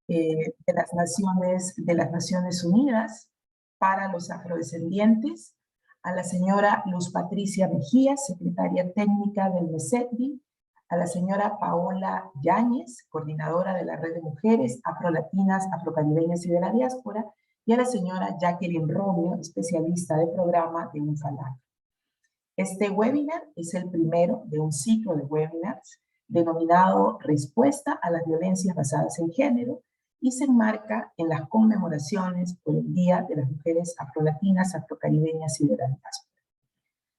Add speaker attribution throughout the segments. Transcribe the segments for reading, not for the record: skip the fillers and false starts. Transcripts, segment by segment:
Speaker 1: de las Naciones Unidas para los afrodescendientes, a la señora Luz Patricia Mejía, secretaria técnica del MESETBI, a la señora Paola Yáñez, coordinadora de la Red de Mujeres Afrolatinas, Afrocaribeñas y de la Diáspora, y a la señora Jacqueline Romeo, especialista de programa de UNFALAC. Este webinar es el primero de un ciclo de webinars denominado Respuesta a las violencias basadas en género y se enmarca en las conmemoraciones por el Día de las Mujeres Afrolatinas, Afrocaribeñas y de la Diáspora.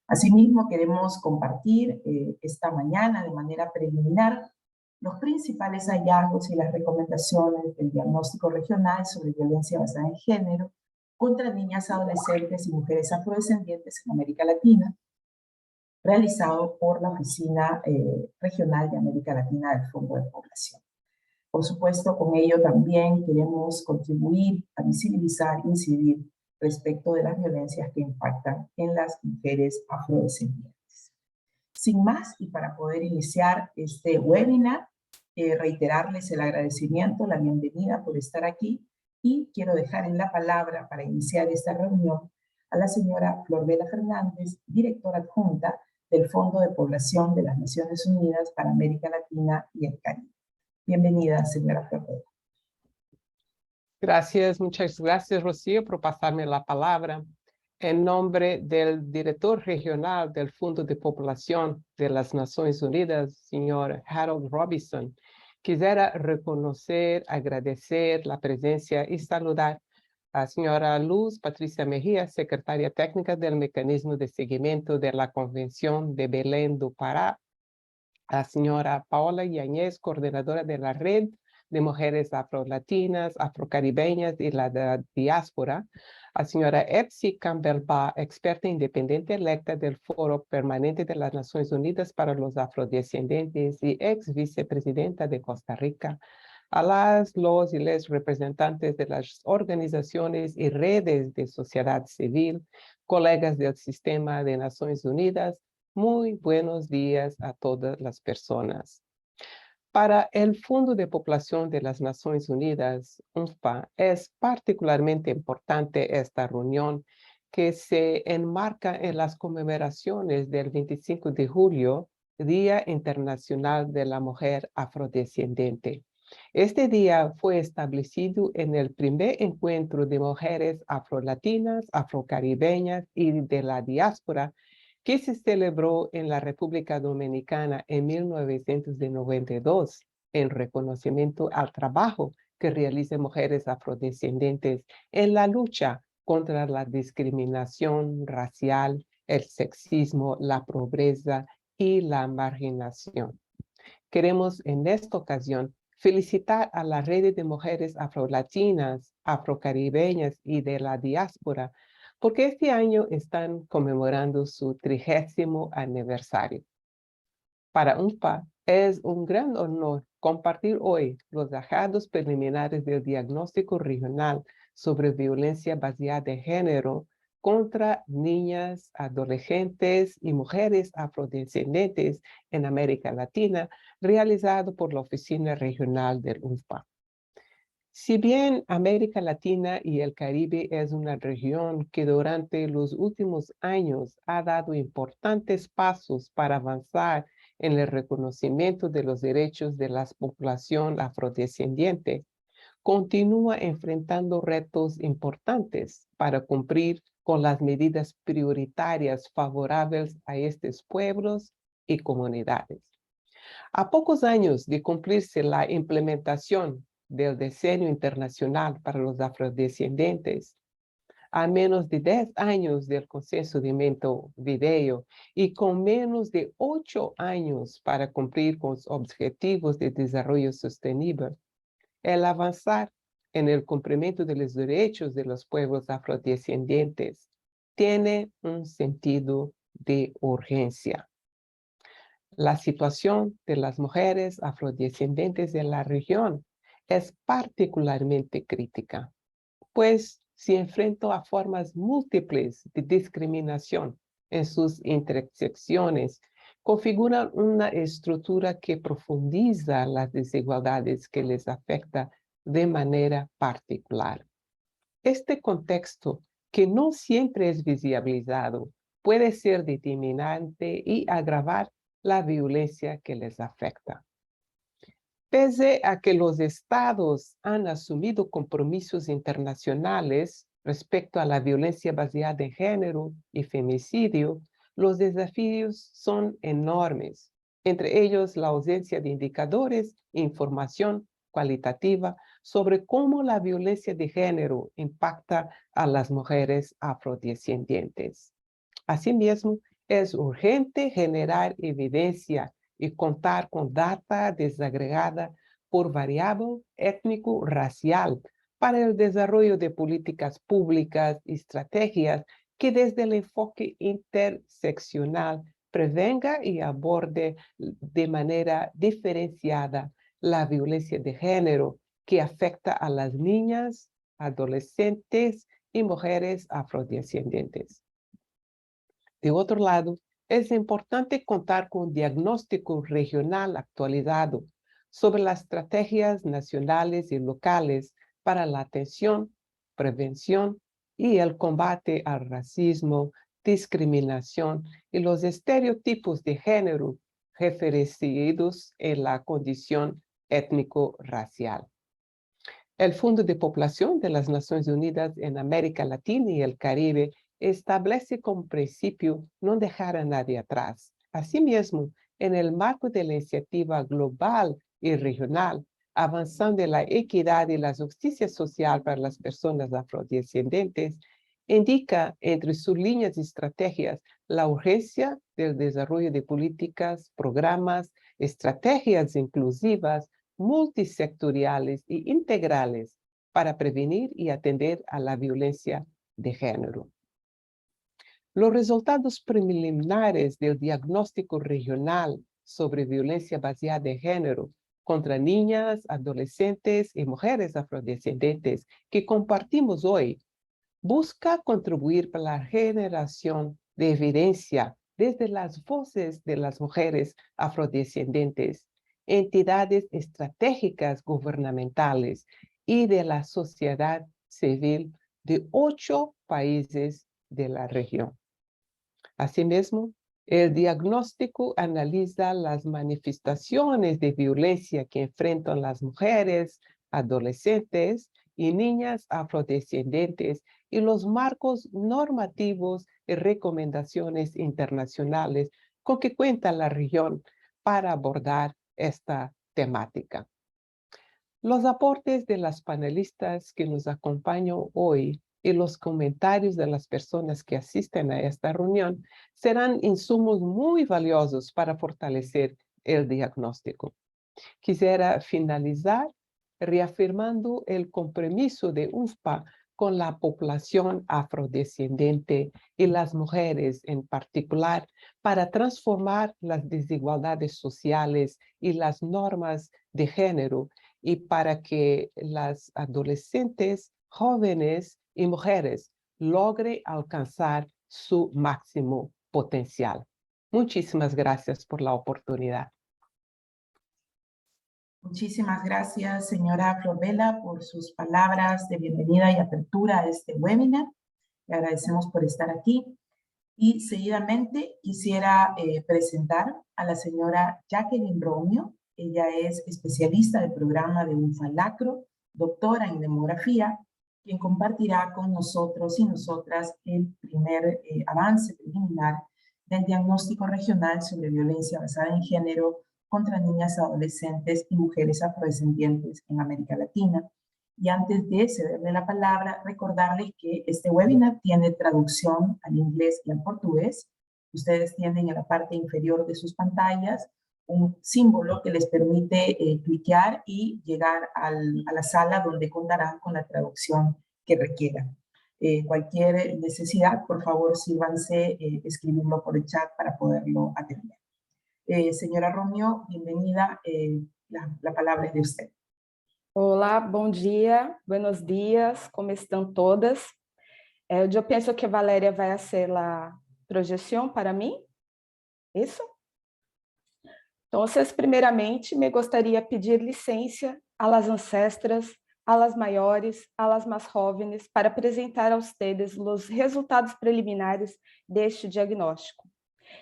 Speaker 1: Asimismo, queremos compartir esta mañana de manera preliminar los principales hallazgos y las recomendaciones del diagnóstico regional sobre violencia basada en género contra niñas, adolescentes y mujeres afrodescendientes en América Latina, realizado por la Oficina Regional de América Latina del Fondo de Población. Por supuesto, con ello también queremos contribuir a visibilizar e incidir respecto de las violencias que impactan en las mujeres afrodescendientes. Sin más, y para poder iniciar este webinar, reiterarles el agradecimiento, la bienvenida por estar aquí, y quiero dejar en la palabra para iniciar esta reunión a la señora Florbela Fernández, directora adjunta del Fondo de Población de las Naciones Unidas para América Latina y el Caribe. Bienvenida, señora Florbela.
Speaker 2: Gracias, muchas gracias, Rocío, por pasarme la palabra. En nombre del director regional del Fondo de Población de las Naciones Unidas, señor Harold Robinson, quisiera reconocer, agradecer la presencia y saludar a la señora Luz Patricia Mejía, secretaria técnica del Mecanismo de Seguimiento de la Convención de Belém do Pará, a la señora Paola Yáñez, coordinadora de la Red de Mujeres Afrolatinas, Afrocaribeñas y la Diáspora, a señora Epsi Campbell-Ba, experta independiente electa del Foro Permanente de las Naciones Unidas para los Afrodescendientes y ex vicepresidenta de Costa Rica, a los y les representantes de las organizaciones y redes de sociedad civil, colegas del Sistema de Naciones Unidas, muy buenos días a todas las personas. Para el Fondo de Población de las Naciones Unidas, UNFPA, es particularmente importante esta reunión que se enmarca en las conmemoraciones del 25 de julio, Día Internacional de la Mujer Afrodescendiente. Este día fue establecido en el primer encuentro de mujeres afrolatinas, afrocaribeñas y de la diáspora que se celebró en la República Dominicana en 1992 en reconocimiento al trabajo que realizan mujeres afrodescendientes en la lucha contra la discriminación racial, el sexismo, la pobreza y la marginación. Queremos en esta ocasión felicitar a la red de mujeres afrolatinas, afrocaribeñas y de la diáspora porque este año están conmemorando su 30º aniversario. Para UNFPA es un gran honor compartir hoy los hallazgos preliminares del diagnóstico regional sobre violencia basada en género contra niñas, adolescentes y mujeres afrodescendientes en América Latina, realizado por la Oficina Regional del UNFPA. Si bien América Latina y el Caribe es una región que durante los últimos años ha dado importantes pasos para avanzar en el reconocimiento de los derechos de la población afrodescendiente, continúa enfrentando retos importantes para cumplir con las medidas prioritarias favorables a estos pueblos y comunidades. A pocos años de cumplirse la implementación del Decenio Internacional para los Afrodescendientes, a menos de 10 años del Consenso de Montevideo y con menos de 8 años para cumplir con los Objetivos de Desarrollo Sostenible, el avanzar en el cumplimiento de los derechos de los pueblos afrodescendientes tiene un sentido de urgencia. La situación de las mujeres afrodescendientes de la región es particularmente crítica, pues se enfrenta a formas múltiples de discriminación en sus intersecciones, configuran una estructura que profundiza las desigualdades que les afecta de manera particular. Este contexto, que no siempre es visibilizado, puede ser determinante y agravar la violencia que les afecta. Pese a que los estados han asumido compromisos internacionales respecto a la violencia basada en género y femicidio, los desafíos son enormes, entre ellos la ausencia de indicadores e información cualitativa sobre cómo la violencia de género impacta a las mujeres afrodescendientes. Asimismo, es urgente generar evidencia y contar con data desagregada por variable étnico-racial para el desarrollo de políticas públicas y estrategias que desde el enfoque interseccional prevenga y aborde de manera diferenciada la violencia de género que afecta a las niñas, adolescentes y mujeres afrodescendientes. De otro lado, es importante contar con un diagnóstico regional actualizado sobre las estrategias nacionales y locales para la atención, prevención y el combate al racismo, discriminación y los estereotipos de género referenciados en la condición étnico-racial. El Fondo de Población de las Naciones Unidas en América Latina y el Caribe establece como principio no dejar a nadie atrás. Asimismo, en el marco de la iniciativa global y regional, avanzando en la equidad y la justicia social para las personas afrodescendientes, indica entre sus líneas y estrategias la urgencia del desarrollo de políticas, programas, estrategias inclusivas, multisectoriales e integrales para prevenir y atender a la violencia de género. Los resultados preliminares del diagnóstico regional sobre violencia basada en género contra niñas, adolescentes y mujeres afrodescendientes que compartimos hoy busca contribuir para la generación de evidencia desde las voces de las mujeres afrodescendientes, entidades estratégicas gubernamentales y de la sociedad civil de 8 países de la región. Asimismo, el diagnóstico analiza las manifestaciones de violencia que enfrentan las mujeres, adolescentes y niñas afrodescendientes y los marcos normativos y recomendaciones internacionales con que cuenta la región para abordar esta temática. Los aportes de las panelistas que nos acompañan hoy y los comentarios de las personas que asisten a esta reunión serán insumos muy valiosos para fortalecer el diagnóstico. Quisiera finalizar reafirmando el compromiso de UFPA con la población afrodescendiente y las mujeres en particular para transformar las desigualdades sociales y las normas de género y para que las adolescentes, jóvenes y mujeres logren alcanzar su máximo potencial. Muchísimas gracias por la oportunidad.
Speaker 1: Muchísimas gracias, señora Florbela, por sus palabras de bienvenida y apertura a este webinar. Le agradecemos por estar aquí. Y seguidamente quisiera presentar a la señora Jacqueline Romeo. Ella es especialista del programa de UNFALACRO, doctora en demografía, quien compartirá con nosotros y nosotras el primer avance preliminar del diagnóstico regional sobre violencia basada en género contra niñas, adolescentes y mujeres afrodescendientes en América Latina. Y antes de cederle la palabra, recordarles que este webinar tiene traducción al inglés y al portugués. Ustedes tienen en la parte inferior de sus pantallas un símbolo que les permite cliquear y llegar a la sala donde contarán con la traducción que requieran. Cualquier necesidad, por favor, sírvanse escribirlo por el chat para poderlo atender. Señora Romeo, bienvenida. La palabra es de usted.
Speaker 3: Olá, bom dia, buenos dias, como estão todas? Eu penso que a Valéria vai fazer a projeção para mim, isso? Então, primeiramente, me gostaria de pedir licença às ancestras a las maiores, a las más jóvenes, para apresentar a ustedes os resultados preliminares deste diagnóstico.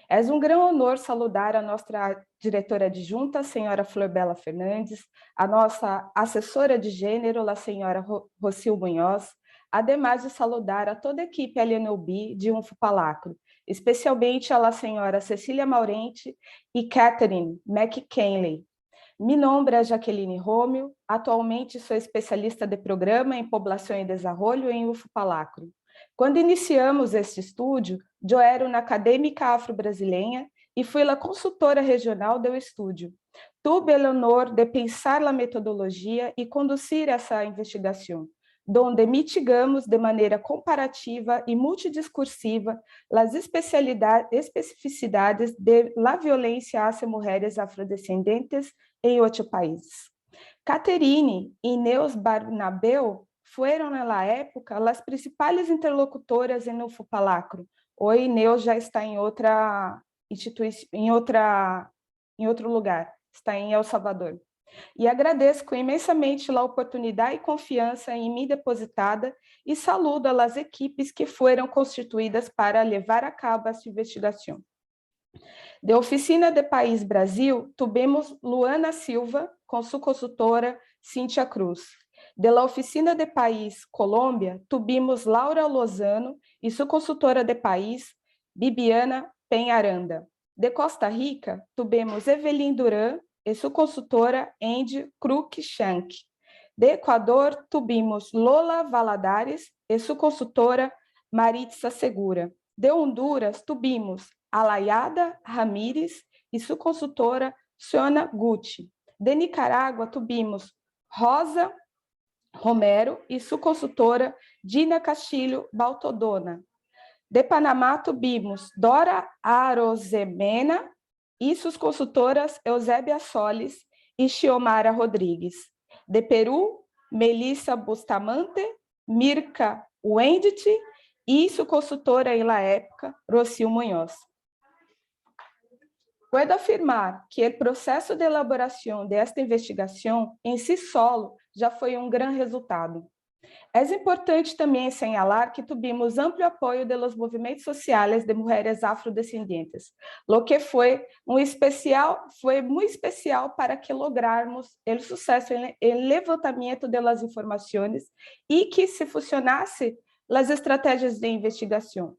Speaker 3: É um grande honor saludar a nossa diretora adjunta, a senhora Florbela Fernandes, a nossa assessora de gênero, a senhora Rocio Munhoz, ademais de saludar a toda a equipe LNUB de Unfupalacro, especialmente a senhora Cecília Maurente e Catherine McKinley. Mi nombre é Jaqueline Romeo, atualmente sou especialista de programa em Poblação e Desenvolvimento em Unfupalacro. Quando iniciamos este estúdio, eu era uma acadêmica afro-brasileira e fui a consultora regional do estúdio. Tive o honor de pensar a metodologia e conduzir essa investigação, onde mitigamos de maneira comparativa e multidiscursiva as especificidades da violência às mulheres afrodescendentes em 8 países. Caterine e Neus Barnabeu foram, na época, as principais interlocutoras em Unfupalacro. Hoje, Neus já está em outra instituição, em outro lugar, está em El Salvador. E agradeço imensamente a oportunidade e confiança em mim depositada e saludo as equipes que foram constituídas para levar a cabo essa investigação. Da Oficina de País Brasil, tivemos Luana Silva, com sua consultora Cíntia Cruz. Da Oficina de País Colômbia, tivemos Laura Lozano e sua consultora de país, Bibiana Penharanda. De Costa Rica, tivemos Evelyn Duran e sua consultora Andy Cruikshank. De Equador, tivemos Lola Valadares e sua consultora Maritza Segura. De Honduras, tivemos Alayada Ramírez e sua consultora Siona Gucci. De Nicarágua, tivemos Rosa Romero e sua consultora Dina Castilho Baltodona. De Panamá, tivemos Dora Arozemena e suas consultoras Eusébia Solis e Xiomara Rodrigues. De Peru, Melissa Bustamante, Mirka Wendt e sua consultora em la época, Rocio Munhoz. Puedo afirmar que o processo de elaboração desta investigação em si solo já foi um grande resultado. É importante também señalar que tivemos amplo apoio dos movimentos sociais de mulheres afrodescendentes, lo que foi muito especial para que lograrmos o sucesso no levantamento das informações e que se funcionasse as estratégias de investigação.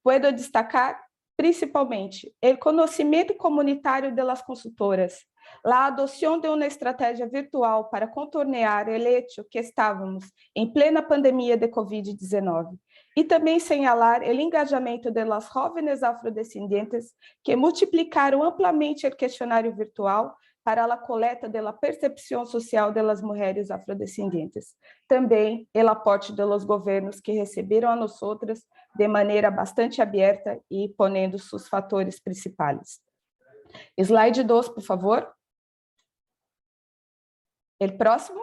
Speaker 3: Puedo destacar principalmente o conhecimento comunitário das consultoras, a adoção de uma estratégia virtual para contornear o hecho que estávamos em plena pandemia de Covid-19, e também señalar o engajamento das jovens afrodescendentes que multiplicaram amplamente o questionário virtual para a coleta da percepção social das mulheres afrodescendentes. Também o aporte dos governos que receberam a nós outras de maneira bastante aberta e ponendo seus fatores principais. Slide 2, por favor. O próximo.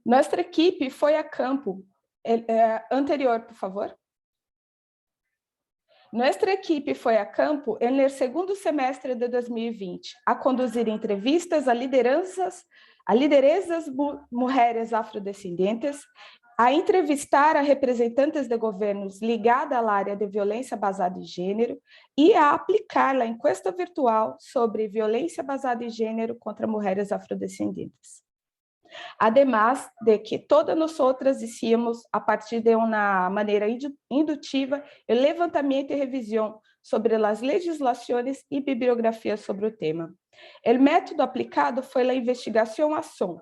Speaker 3: Nossa equipe foi a campo. Anterior, por favor. Nossa equipe foi a campo no segundo semestre de 2020, a conduzir entrevistas a lideranças mulheres afrodescendentes, a entrevistar a representantes de governos ligados à área de violência basada em gênero e a aplicar a encuesta virtual sobre violência basada em gênero contra mulheres afrodescendentes. Además de que todas nós outras hicimos, a partir de uma maneira indutiva, o levantamento e revisão sobre as legislações e bibliografias sobre o tema. O método aplicado foi a investigação-ação,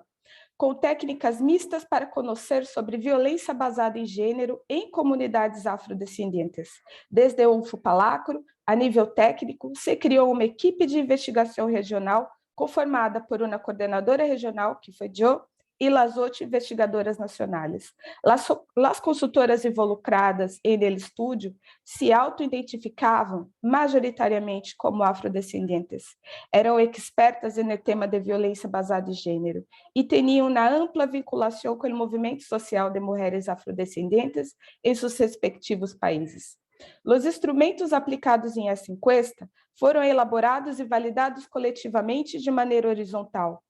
Speaker 3: com técnicas mistas para conhecer sobre violência basada em gênero em comunidades afrodescendentes. Desde o Unfupalacro, a nível técnico, se criou uma equipe de investigação regional conformada por uma coordenadora regional, que foi eu, e as 8 investigadoras nacionais. As consultoras involucradas no estúdio se auto-identificavam majoritariamente como afrodescendentes. Eram expertas no tema de violência basada em gênero e tinham uma ampla vinculação com o movimento social de mulheres afrodescendentes em seus respectivos países. Os instrumentos aplicados em essa encuesta foram elaborados e validados coletivamente de maneira horizontal,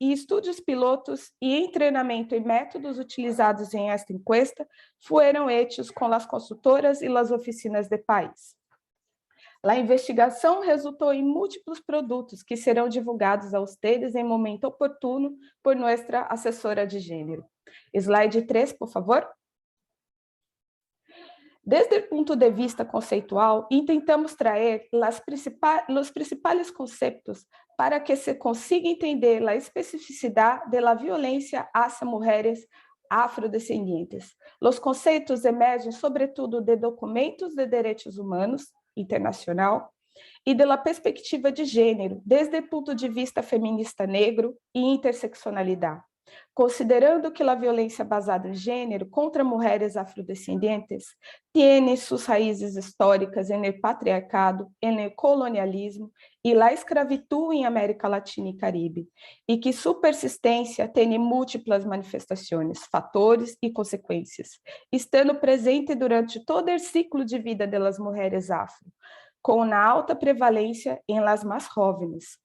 Speaker 3: y estudios pilotos y entrenamiento y métodos utilizados en esta encuesta fueron hechos con las consultoras y las oficinas de país. A investigação resultou em múltiplos produtos que serão divulgados a ustedes em momento oportuno por nossa assessora de gênero. Slide 3, por favor. Desde o ponto de vista conceitual, intentamos trazer os principais conceitos para que se consiga entender a especificidade da violência hacia mulheres afrodescendentes. Os conceitos emergem, sobretudo, de documentos de direitos humanos internacional e da perspectiva de gênero, desde o ponto de vista feminista negro e interseccionalidade. Considerando que a violência basada em gênero contra mulheres afrodescendentes tem suas raízes históricas no patriarcado, no colonialismo e na escravidão em América Latina e Caribe, e que sua persistência tem múltiplas manifestações, fatores e consequências, estando presente durante todo o ciclo de vida das mulheres afro, com uma alta prevalência em las mais jóvenes.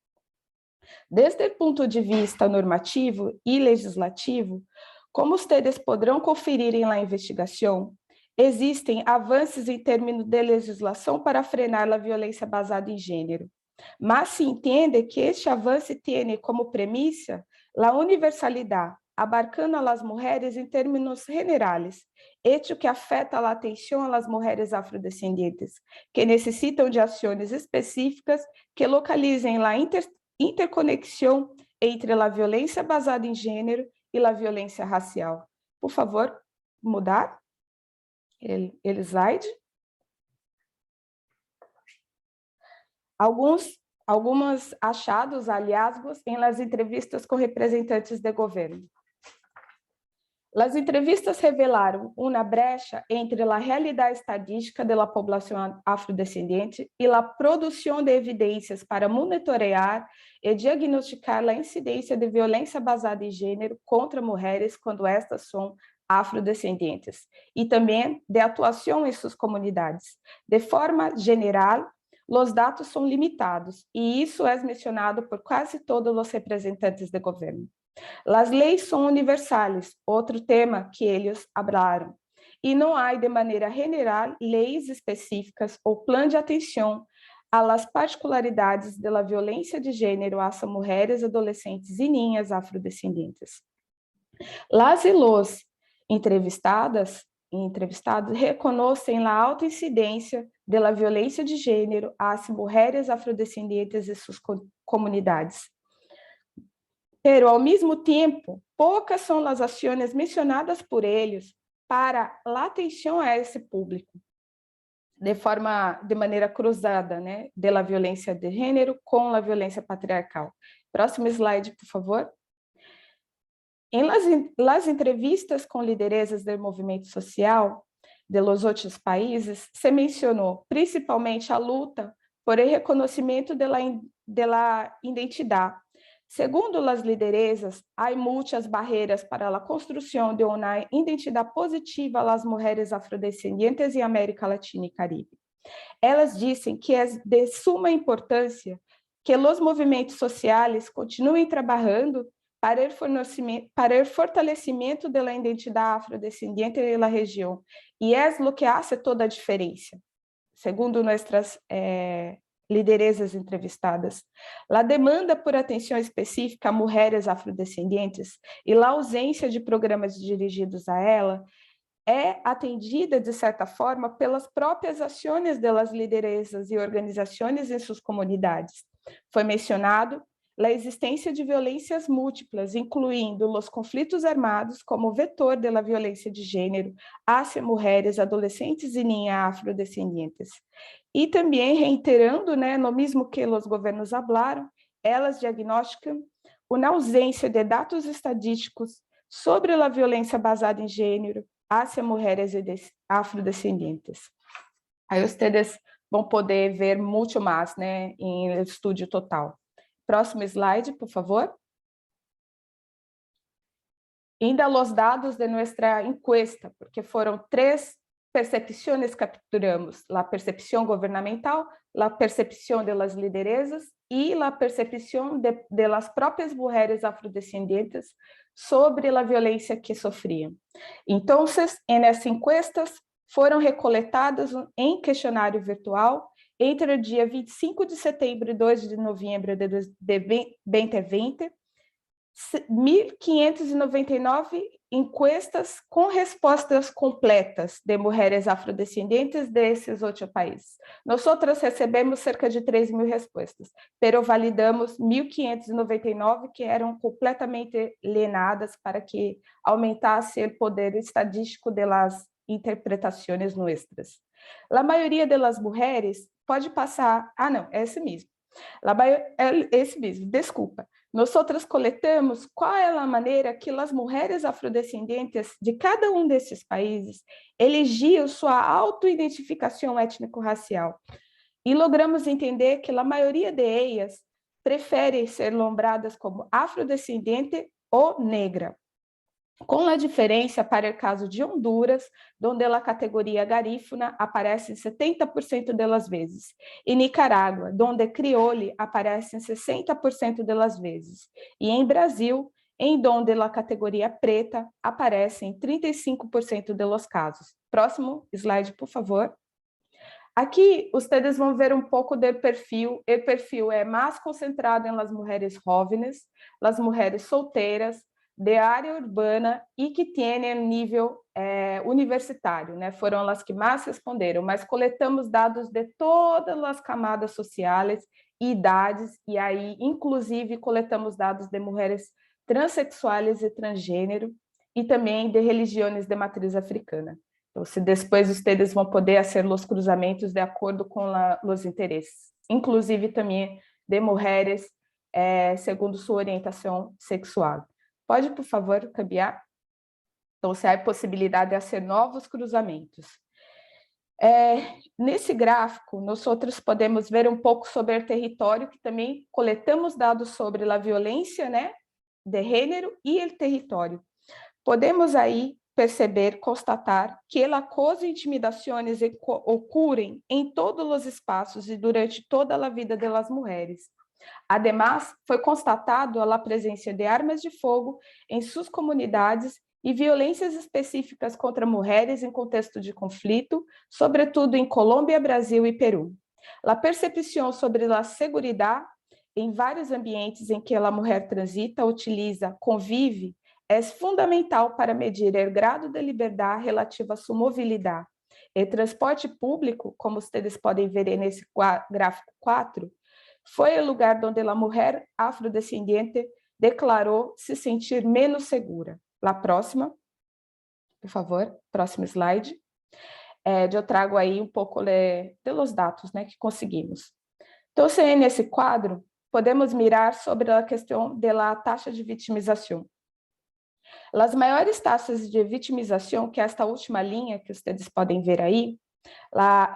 Speaker 3: Desde o ponto de vista normativo e legislativo, como vocês poderão conferir em la investigação, existem avanços em termos de legislação para frenar a violência basada em gênero, mas se entende que este avanço tem como premissa a universalidade, abarcando as mulheres em termos generais, hecho que afeta a atenção às mulheres afrodescendentes, que necessitam de ações específicas que localizem a interconexão entre a violência basada em gênero e a violência racial. Por favor, mudar o slide. Alguns achados, hallazgos, em las entrevistas com representantes de governo. As entrevistas revelaram uma brecha entre a realidade estadística da população afrodescendente e a produção de evidências para monitorear e diagnosticar a incidência de violência basada em gênero contra mulheres quando estas são afrodescendentes, e também de atuação em suas comunidades. De forma geral, os dados são limitados, e isso é mencionado por quase todos os representantes de governo. As leis são universais, outro tema que eles hablaram, e não há de maneira general leis específicas ou plano de atenção às particularidades da violência de gênero às mulheres, adolescentes e niñas afrodescendentes. Las e los entrevistados reconhecem a alta incidência da violência de gênero às mulheres afrodescendentes e suas comunidades. Pero, ao mesmo tempo, poucas são as ações mencionadas por eles para a atenção a esse público, de maneira cruzada, né, da violência de gênero com a violência patriarcal. Próximo slide, por favor. Em las entrevistas com lideresas do movimento social de los outros países, se mencionou principalmente a luta por el reconhecimento da identidade. Segundo as lideresas, há muitas barreiras para a construção de uma identidade positiva às mulheres afrodescendentes em América Latina e Caribe. Elas dizem que é de suma importância que os movimentos sociais continuem trabalhando para o fortalecimento da identidade afrodescendente na região, e é o que faz toda a diferença, segundo nossas lideresas entrevistadas. A demanda por atenção específica a mulheres afrodescendentes e a ausência de programas dirigidos a ela é atendida, de certa forma, pelas próprias ações das lideresas e organizações em suas comunidades. Foi mencionado a existência de violências múltiplas, incluindo os conflitos armados como vetor da violência de gênero hacia mulheres, adolescentes e niñas afrodescendentes. E também, reiterando, né, no mesmo que os governos falaram, elas diagnosticam uma ausência de dados estadísticos sobre a violência basada em gênero hacia mulheres afrodescendentes. Aí vocês vão poder ver muito mais, né, em estudo total. Próximo slide, por favor. Ainda os dados de nossa encuesta, porque foram 3 percepciones capturamos? La percepción gubernamental, la percepción de las lideresas y la percepción de las propias mujeres afrodescendentes sobre la violencia que sofrían. Entonces, en esas encuestas foram recoletadas em questionário virtual entre o dia 25 de setembro e 2 de novembro de 2020, 1.599 encuestas com respostas completas de mulheres afrodescendentes desses 8 países. Nós recebemos cerca de 3.000 respostas, pero validamos 1.599 que eram completamente lenadas para que aumentasse o poder estadístico das interpretações nuestras. A maioria das mulheres pode passar... Ah, não, é esse mesmo. Esse mesmo, desculpa. Nós coletamos qual é a maneira que as mulheres afrodescendentes de cada um desses países elegiam sua autoidentificação étnico-racial. E logramos entender que a maioria de elas prefere ser nombradas como afrodescendente ou negra, com a diferença para o caso de Honduras, onde a categoria garífuna aparece 70% das vezes, e Nicarágua, onde criole aparece 60% das vezes, e em Brasil, em onde a categoria preta aparece em 35% dos casos. Próximo slide, por favor. Aqui, vocês vão ver um pouco do perfil. O perfil é mais concentrado em las mulheres jóvenes, las mulheres solteiras, de área urbana e que têm nível universitário, né? Foram as que mais responderam, mas coletamos dados de todas as camadas sociais e idades, e aí, inclusive, coletamos dados de mulheres transexuais e transgênero, e também de religiões de matriz africana. Então, se depois vocês vão poder fazer os cruzamentos de acordo com os interesses, inclusive também de mulheres segundo sua orientação sexual. Pode, por favor, cambiar? Então, se há a possibilidade de fazer novos cruzamentos. Nesse gráfico, nós podemos ver um pouco sobre o território, que também coletamos dados sobre a violência, né, de gênero e o território. Podemos aí perceber, constatar que o acoso e intimidações ocorrem em todos os espaços e durante toda a vida das mulheres. Además, foi constatado a presença de armas de fogo em suas comunidades e violências específicas contra mulheres em contexto de conflito, sobretudo em Colômbia, Brasil e Peru. A percepção sobre a segurança em vários ambientes em que a mulher transita, utiliza, convive, é fundamental para medir o grau de liberdade relativo à sua mobilidade. O transporte público, como vocês podem ver nesse gráfico 4, foi o lugar onde a mulher afrodescendente declarou se sentir menos segura. La próxima, por favor, próximo slide. Eu trago aí um pouco dos dados, né, que conseguimos. Então, nesse quadro, podemos mirar sobre a questão da taxa de vitimização. As maiores taxas de vitimização, que é esta última linha que vocês podem ver aí,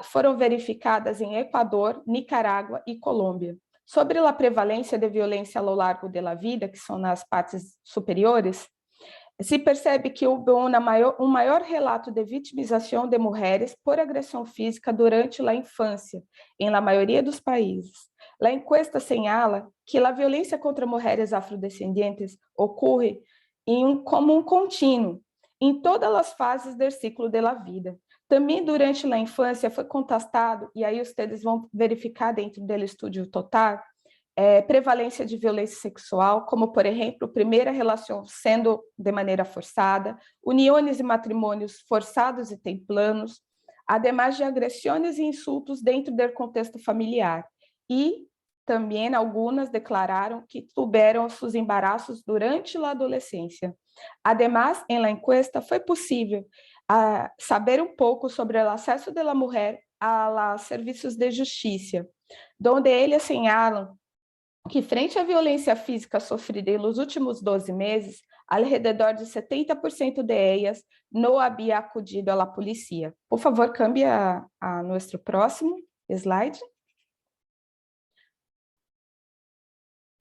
Speaker 3: foram verificadas em Equador, Nicarágua e Colômbia. Sobre a prevalência de violência ao longo da vida, que são nas partes superiores, se percebe que houve um maior relato de vitimização de mulheres por agressão física durante a infância, em la maioria dos países. A encuesta señala que a violência contra mulheres afrodescendentes ocorre como um contínuo, em todas as fases do ciclo da vida. Também durante a infância foi contestado, e aí vocês vão verificar dentro do estudo total, prevalência de violência sexual, como, por exemplo, primeira relação sendo de maneira forçada, uniões e matrimônios forçados e templanos, ademais de agressões e insultos dentro do contexto familiar. E também algumas declararam que tiveram seus embaraços durante a adolescência. Ademais, em la encuesta, foi possível saber um pouco sobre o acesso da mulher a serviços de justiça, onde eles asseñalam que, frente à violência física sofrida nos últimos 12 meses, ao redor de 70% de elas não havia acudido à polícia. Por favor, cambie a nosso próximo slide.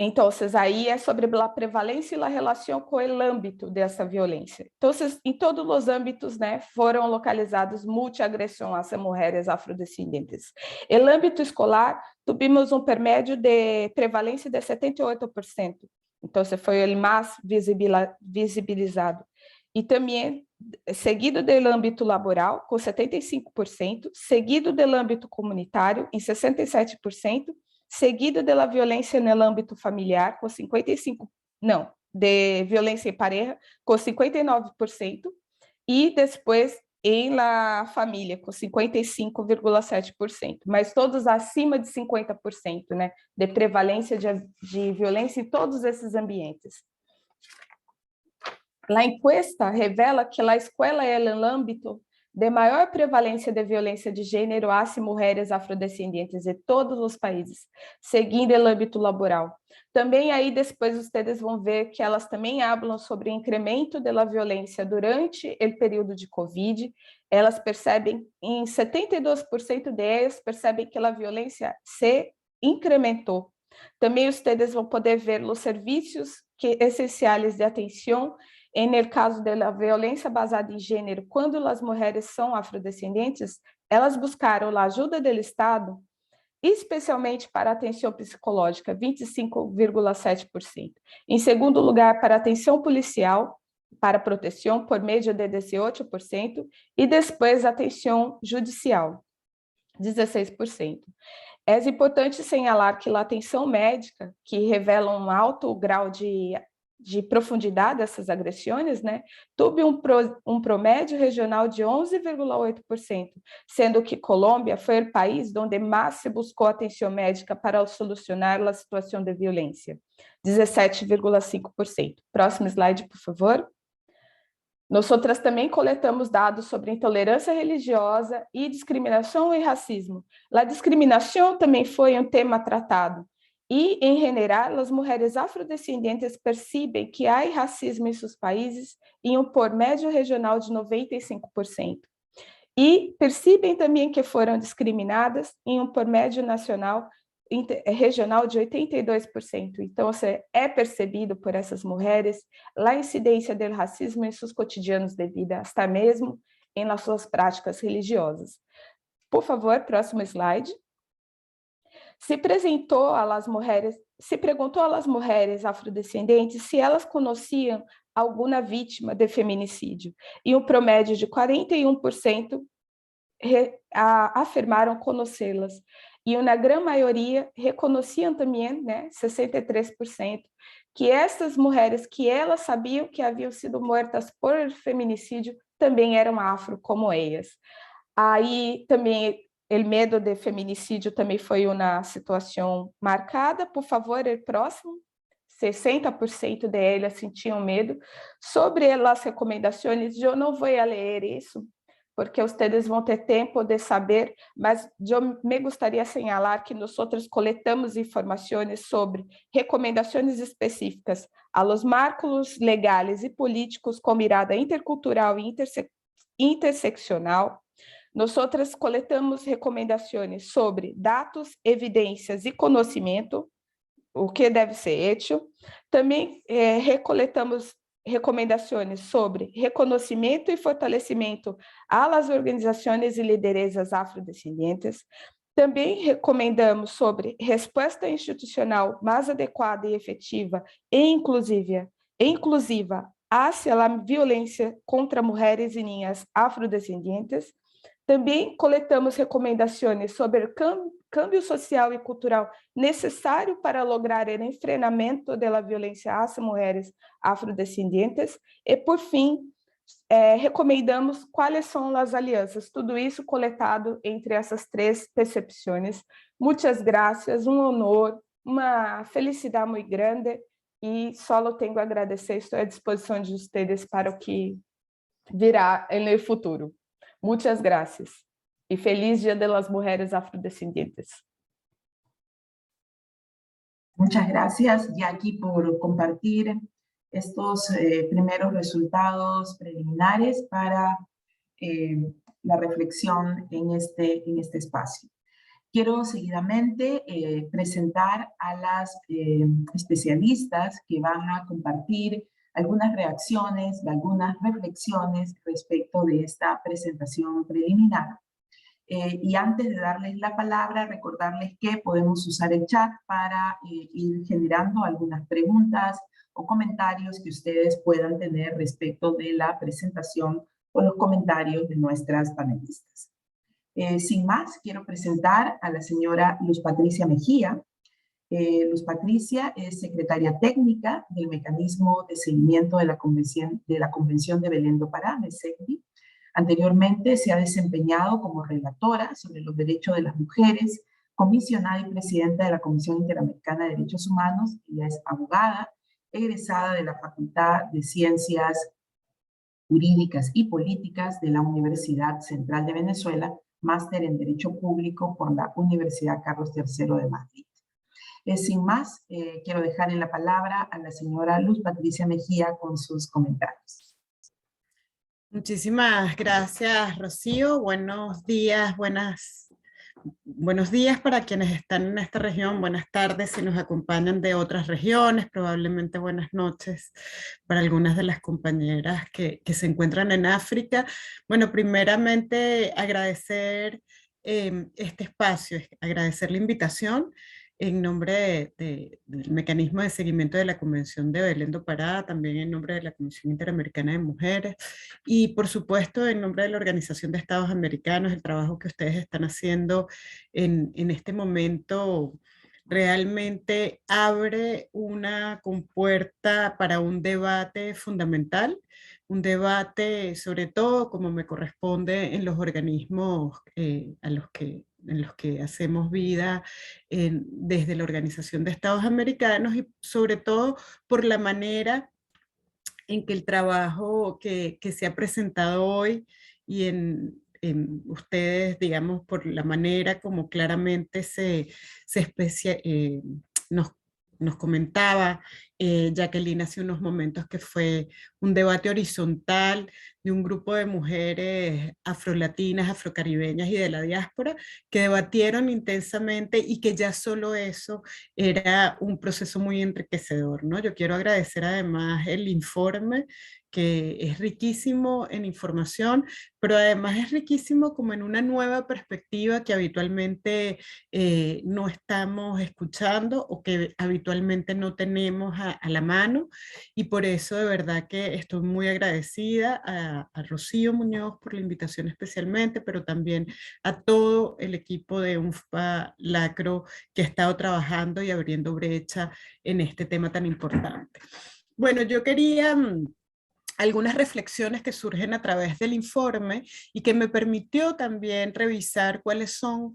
Speaker 3: Entonces, ahí es sobre la prevalencia y la relación con el ámbito de esa violencia. Entonces, en todos los ámbitos, né, foram localizados multiagressões às mulheres afrodescendentes. El ámbito escolar, tuvimos um permédio de prevalência de 78%. Então, foi o mais visibilizado. E também, seguido do âmbito laboral, com 75%, seguido do âmbito comunitário, em 67%, seguido da violência no âmbito familiar, com 55%, não, de violência em pareja, com 59%, e depois em la família, com 55,7%, mas todos acima de 50%, né, de prevalência de violência em todos esses ambientes. A encuesta revela que a escola é o âmbito de maior prevalência de violência de gênero às mulheres afrodescendentes de todos os países, seguindo o âmbito laboral. Também aí depois vocês vão ver que elas também falam sobre o incremento da violência durante o período de Covid. Elas percebem, em 72% delas, percebem que a violência se incrementou. Também vocês vão poder ver os serviços essenciais de atenção em el caso da violência baseada em gênero, quando as mulheres são afrodescendentes, elas buscaram a ajuda do Estado, especialmente para a atenção psicológica, 25,7%. Em segundo lugar, para a atenção policial, para proteção, por meio de 18%, e depois a atenção judicial, 16%. É importante señalar que a atenção médica, que revela um alto grau de profundidade dessas agressões, né, teve um promédio regional de 11,8%, sendo que Colômbia foi o país onde mais se buscou atenção médica para solucionar a situação de violência, 17,5%. Próximo slide, por favor. Nós também coletamos dados sobre intolerância religiosa e discriminação e racismo. A discriminação também foi um tema tratado. E, em geral, as mulheres afrodescendentes percebem que há racismo em seus países em um promédio regional de 95%. E percebem também que foram discriminadas em um promédio nacional regional de 82%. Então, é percebido por essas mulheres a incidência do racismo em seus cotidianos de vida, até mesmo em suas práticas religiosas. Por favor, próximo slide. Se perguntou às mulheres afrodescendentes se elas conheciam alguma vítima de feminicídio, e um promédio de 41% afirmaram conhecê-las, e na grande maioria reconheciam também, né, 63%, que essas mulheres que elas sabiam que haviam sido mortas por feminicídio também eram afro como elas. Aí também o medo de feminicídio também foi uma situação marcada. Por favor, o próximo. 60% delas sentiam medo. Sobre as recomendações, eu não vou ler isso, porque vocês vão ter tempo de saber, mas eu me gostaria de señalar que nós coletamos informações sobre recomendações específicas a los marcos legais e políticos com mirada intercultural e interseccional. Nós coletamos recomendações sobre dados, evidências e conhecimento, o que deve ser hecho. Também recoletamos recomendações sobre reconhecimento e fortalecimento às organizações e lideresas afrodescendentes. Também recomendamos sobre resposta institucional mais adequada e efetiva e inclusiva hacia a violência contra mulheres e ninhas afrodescendentes. Também coletamos recomendações sobre o câmbio social e cultural necessário para lograr o enfrenamento da violência às mulheres afrodescendentes. E, por fim, recomendamos quais são as alianças. Tudo isso coletado entre essas três percepções. Muitas graças, um honor, uma felicidade muito grande, e só tenho a agradecer. Estou à disposição de vocês para o que virá no futuro. Muchas gracias y feliz Día de las Mujeres Afrodescendientes.
Speaker 1: Muchas gracias, Jackie, por compartir estos primeros resultados preliminares para la reflexión en este espacio. Quiero seguidamente presentar a las especialistas que van a compartir algunas reacciones, algunas reflexiones respecto de esta presentación preliminar. Y antes de darles la palabra, recordarles que podemos usar el chat para ir generando algunas preguntas o comentarios que ustedes puedan tener respecto de la presentación o los comentarios de nuestras panelistas. Sin más, quiero presentar a la señora Luz Patricia Mejía. Luz Patricia es secretaria técnica del Mecanismo de Seguimiento de la Convención de Belén do Pará, MESECBI. Anteriormente se ha desempeñado como relatora sobre los derechos de las mujeres, comisionada y presidenta de la Comisión Interamericana de Derechos Humanos. Ella es abogada, egresada de la Facultad de Ciencias Jurídicas y Políticas de la Universidad Central de Venezuela, máster en Derecho Público por la Universidad Carlos III de Madrid. Sin más, quiero dejar en la palabra a la señora Luz Patricia Mejía con sus comentarios.
Speaker 4: Muchísimas gracias, Rocío. Buenos días para quienes están en esta región, buenas tardes si nos acompañan de otras regiones, probablemente buenas noches para algunas de las compañeras que se encuentran en África. Bueno, primeramente agradecer este espacio, agradecer la invitación en nombre del Mecanismo de Seguimiento de la Convención de Belén do Pará, también en nombre de la Comisión Interamericana de Mujeres y por supuesto en nombre de la Organización de Estados Americanos. El trabajo que ustedes están haciendo en este momento realmente abre una compuerta para un debate fundamental, un debate sobre todo como me corresponde en los organismos en los que hacemos vida desde la Organización de Estados Americanos y sobre todo por la manera en que el trabajo que se ha presentado hoy y en ustedes, digamos, por la manera como claramente nos comentaba Jacqueline hace unos momentos que fue un debate horizontal de un grupo de mujeres afrolatinas, afrocaribeñas y de la diáspora que debatieron intensamente y que ya solo eso era un proceso muy enriquecedor, ¿no? Yo quiero agradecer además el informe que es riquísimo en información, pero además es riquísimo como en una nueva perspectiva que habitualmente no estamos escuchando o que habitualmente no tenemos a la mano, y por eso de verdad que estoy muy agradecida a Rocío Muñoz por la invitación especialmente, pero también a todo el equipo de UNFPA Lacro que ha estado trabajando y abriendo brecha en este tema tan importante. Bueno, yo quería algunas reflexiones que surgen a través del informe y que me permitió también revisar cuáles son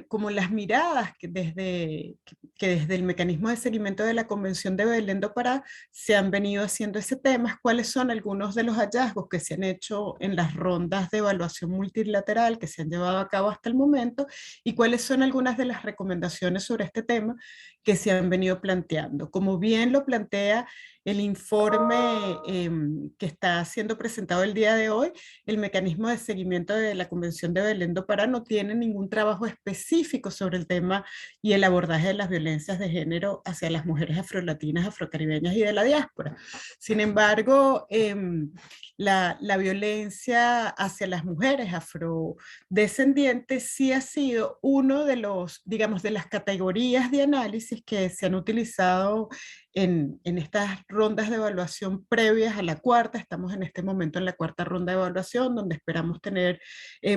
Speaker 4: como las miradas que desde el Mecanismo de Seguimiento de la Convención de Belén do Pará se han venido haciendo ese tema, cuáles son algunos de los hallazgos que se han hecho en las rondas de evaluación multilateral que se han llevado a cabo hasta el momento y cuáles son algunas de las recomendaciones sobre este tema que se han venido planteando. Como bien lo plantea el informe que está siendo presentado el día de hoy, el Mecanismo de Seguimiento de la Convención de Belén do Pará no tiene ningún trabajo específico sobre el tema y el abordaje de las violencias de género hacia las mujeres afrolatinas, afrocaribeñas y de la diáspora. Sin embargo, la violencia hacia las mujeres afrodescendientes sí ha sido uno de los, digamos, de las categorías de análisis que se han utilizado en estas rondas de evaluación previas a la cuarta. Estamos en este momento en la cuarta ronda de evaluación, donde esperamos tener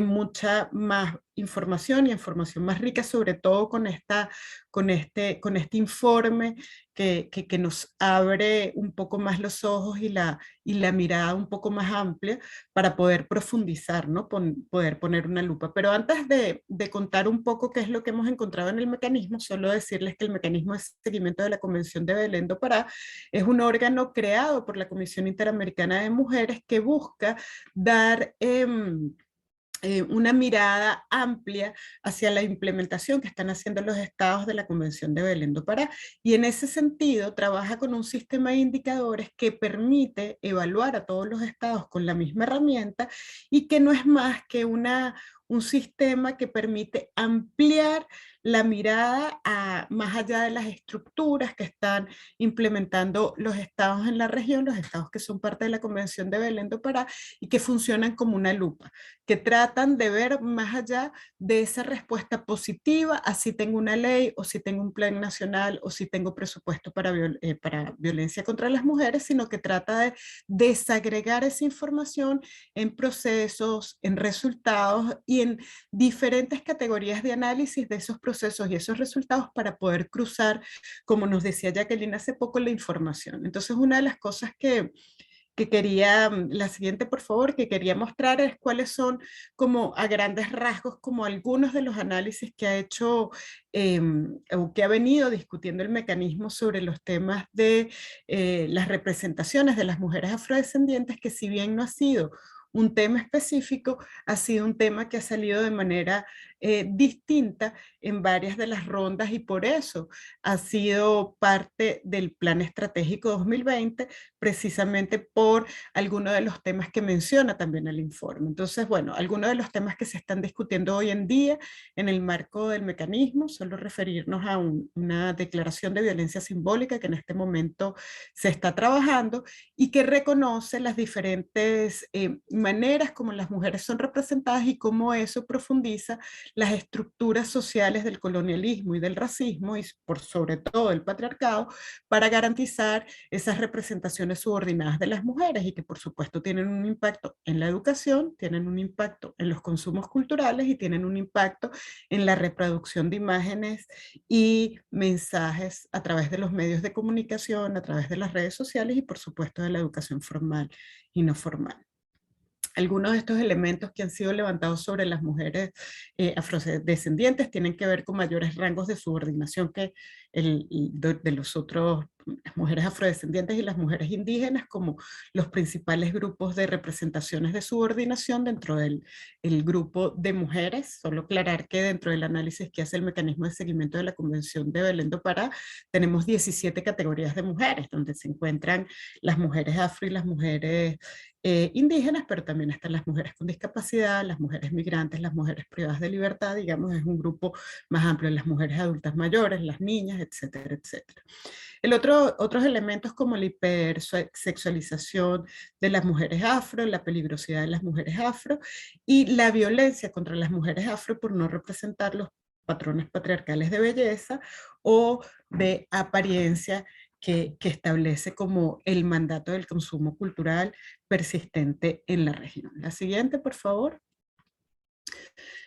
Speaker 4: mucha más información y información más rica, sobre todo con este informe que nos abre un poco más los ojos y la mirada un poco más amplia para poder profundizar, ¿no? Poder poner una lupa. Pero antes de contar un poco qué es lo que hemos encontrado en el mecanismo, solo decirles que el Mecanismo de Seguimiento de la Convención de Belén do Pará es un órgano creado por la Comisión Interamericana de Mujeres que busca dar una mirada amplia hacia la implementación que están haciendo los estados de la Convención de Belén do Pará, y en ese sentido trabaja con un sistema de indicadores que permite evaluar a todos los estados con la misma herramienta y que no es más que una un sistema que permite ampliar la mirada más allá de las estructuras que están implementando los estados en la región, los estados que son parte de la Convención de Belén do Pará y que funcionan como una lupa, que tratan de ver más allá de esa respuesta positiva, así tengo una ley o si tengo un plan nacional o si tengo presupuesto para violencia contra las mujeres, sino que trata de desagregar esa información en procesos, en resultados y en diferentes categorías de análisis de esos procesos y esos resultados para poder cruzar, como nos decía Jacqueline hace poco, la información. Entonces, una de las cosas que quería, la siguiente por favor, que quería mostrar es cuáles son como a grandes rasgos como algunos de los análisis que ha hecho o que ha venido discutiendo el mecanismo sobre los temas de las representaciones de las mujeres afrodescendientes, que si bien no ha sido un tema específico, ha sido un tema que ha salido de manera distinta en varias de las rondas y por eso ha sido parte del Plan Estratégico 2020, precisamente por algunos de los temas que menciona también el informe. Entonces, bueno, algunos de los temas que se están discutiendo hoy en día en el marco del mecanismo, solo referirnos a una declaración de violencia simbólica que en este momento se está trabajando y que reconoce las diferentes maneras como las mujeres son representadas y cómo eso profundiza las estructuras sociales del colonialismo y del racismo y por sobre todo el patriarcado para garantizar esas representaciones subordinadas de las mujeres y que por supuesto tienen un impacto en la educación, tienen un impacto en los consumos culturales y tienen un impacto en la reproducción de imágenes y mensajes a través de los medios de comunicación, a través de las redes sociales y por supuesto de la educación formal y no formal. Algunos de estos elementos que han sido levantados sobre las mujeres afrodescendientes tienen que ver con mayores rangos de subordinación que de los otros, las mujeres afrodescendientes y las mujeres indígenas como los principales grupos de representaciones de subordinación dentro del grupo de mujeres. Solo aclarar que dentro del análisis que hace el mecanismo de seguimiento de la Convención de Belén do Pará, tenemos 17 categorías de mujeres, donde se encuentran las mujeres afro y las mujeres indígenas, pero también están las mujeres con discapacidad, las mujeres migrantes, las mujeres privadas de libertad, digamos, es un grupo más amplio, las mujeres adultas mayores, las niñas, etcétera, etcétera. Otros elementos como la hipersexualización de las mujeres afro, la peligrosidad de las mujeres afro y la violencia contra las mujeres afro por no representar los patrones patriarcales de belleza o de apariencia que establece como el mandato del consumo cultural persistente en la región. La siguiente, por favor.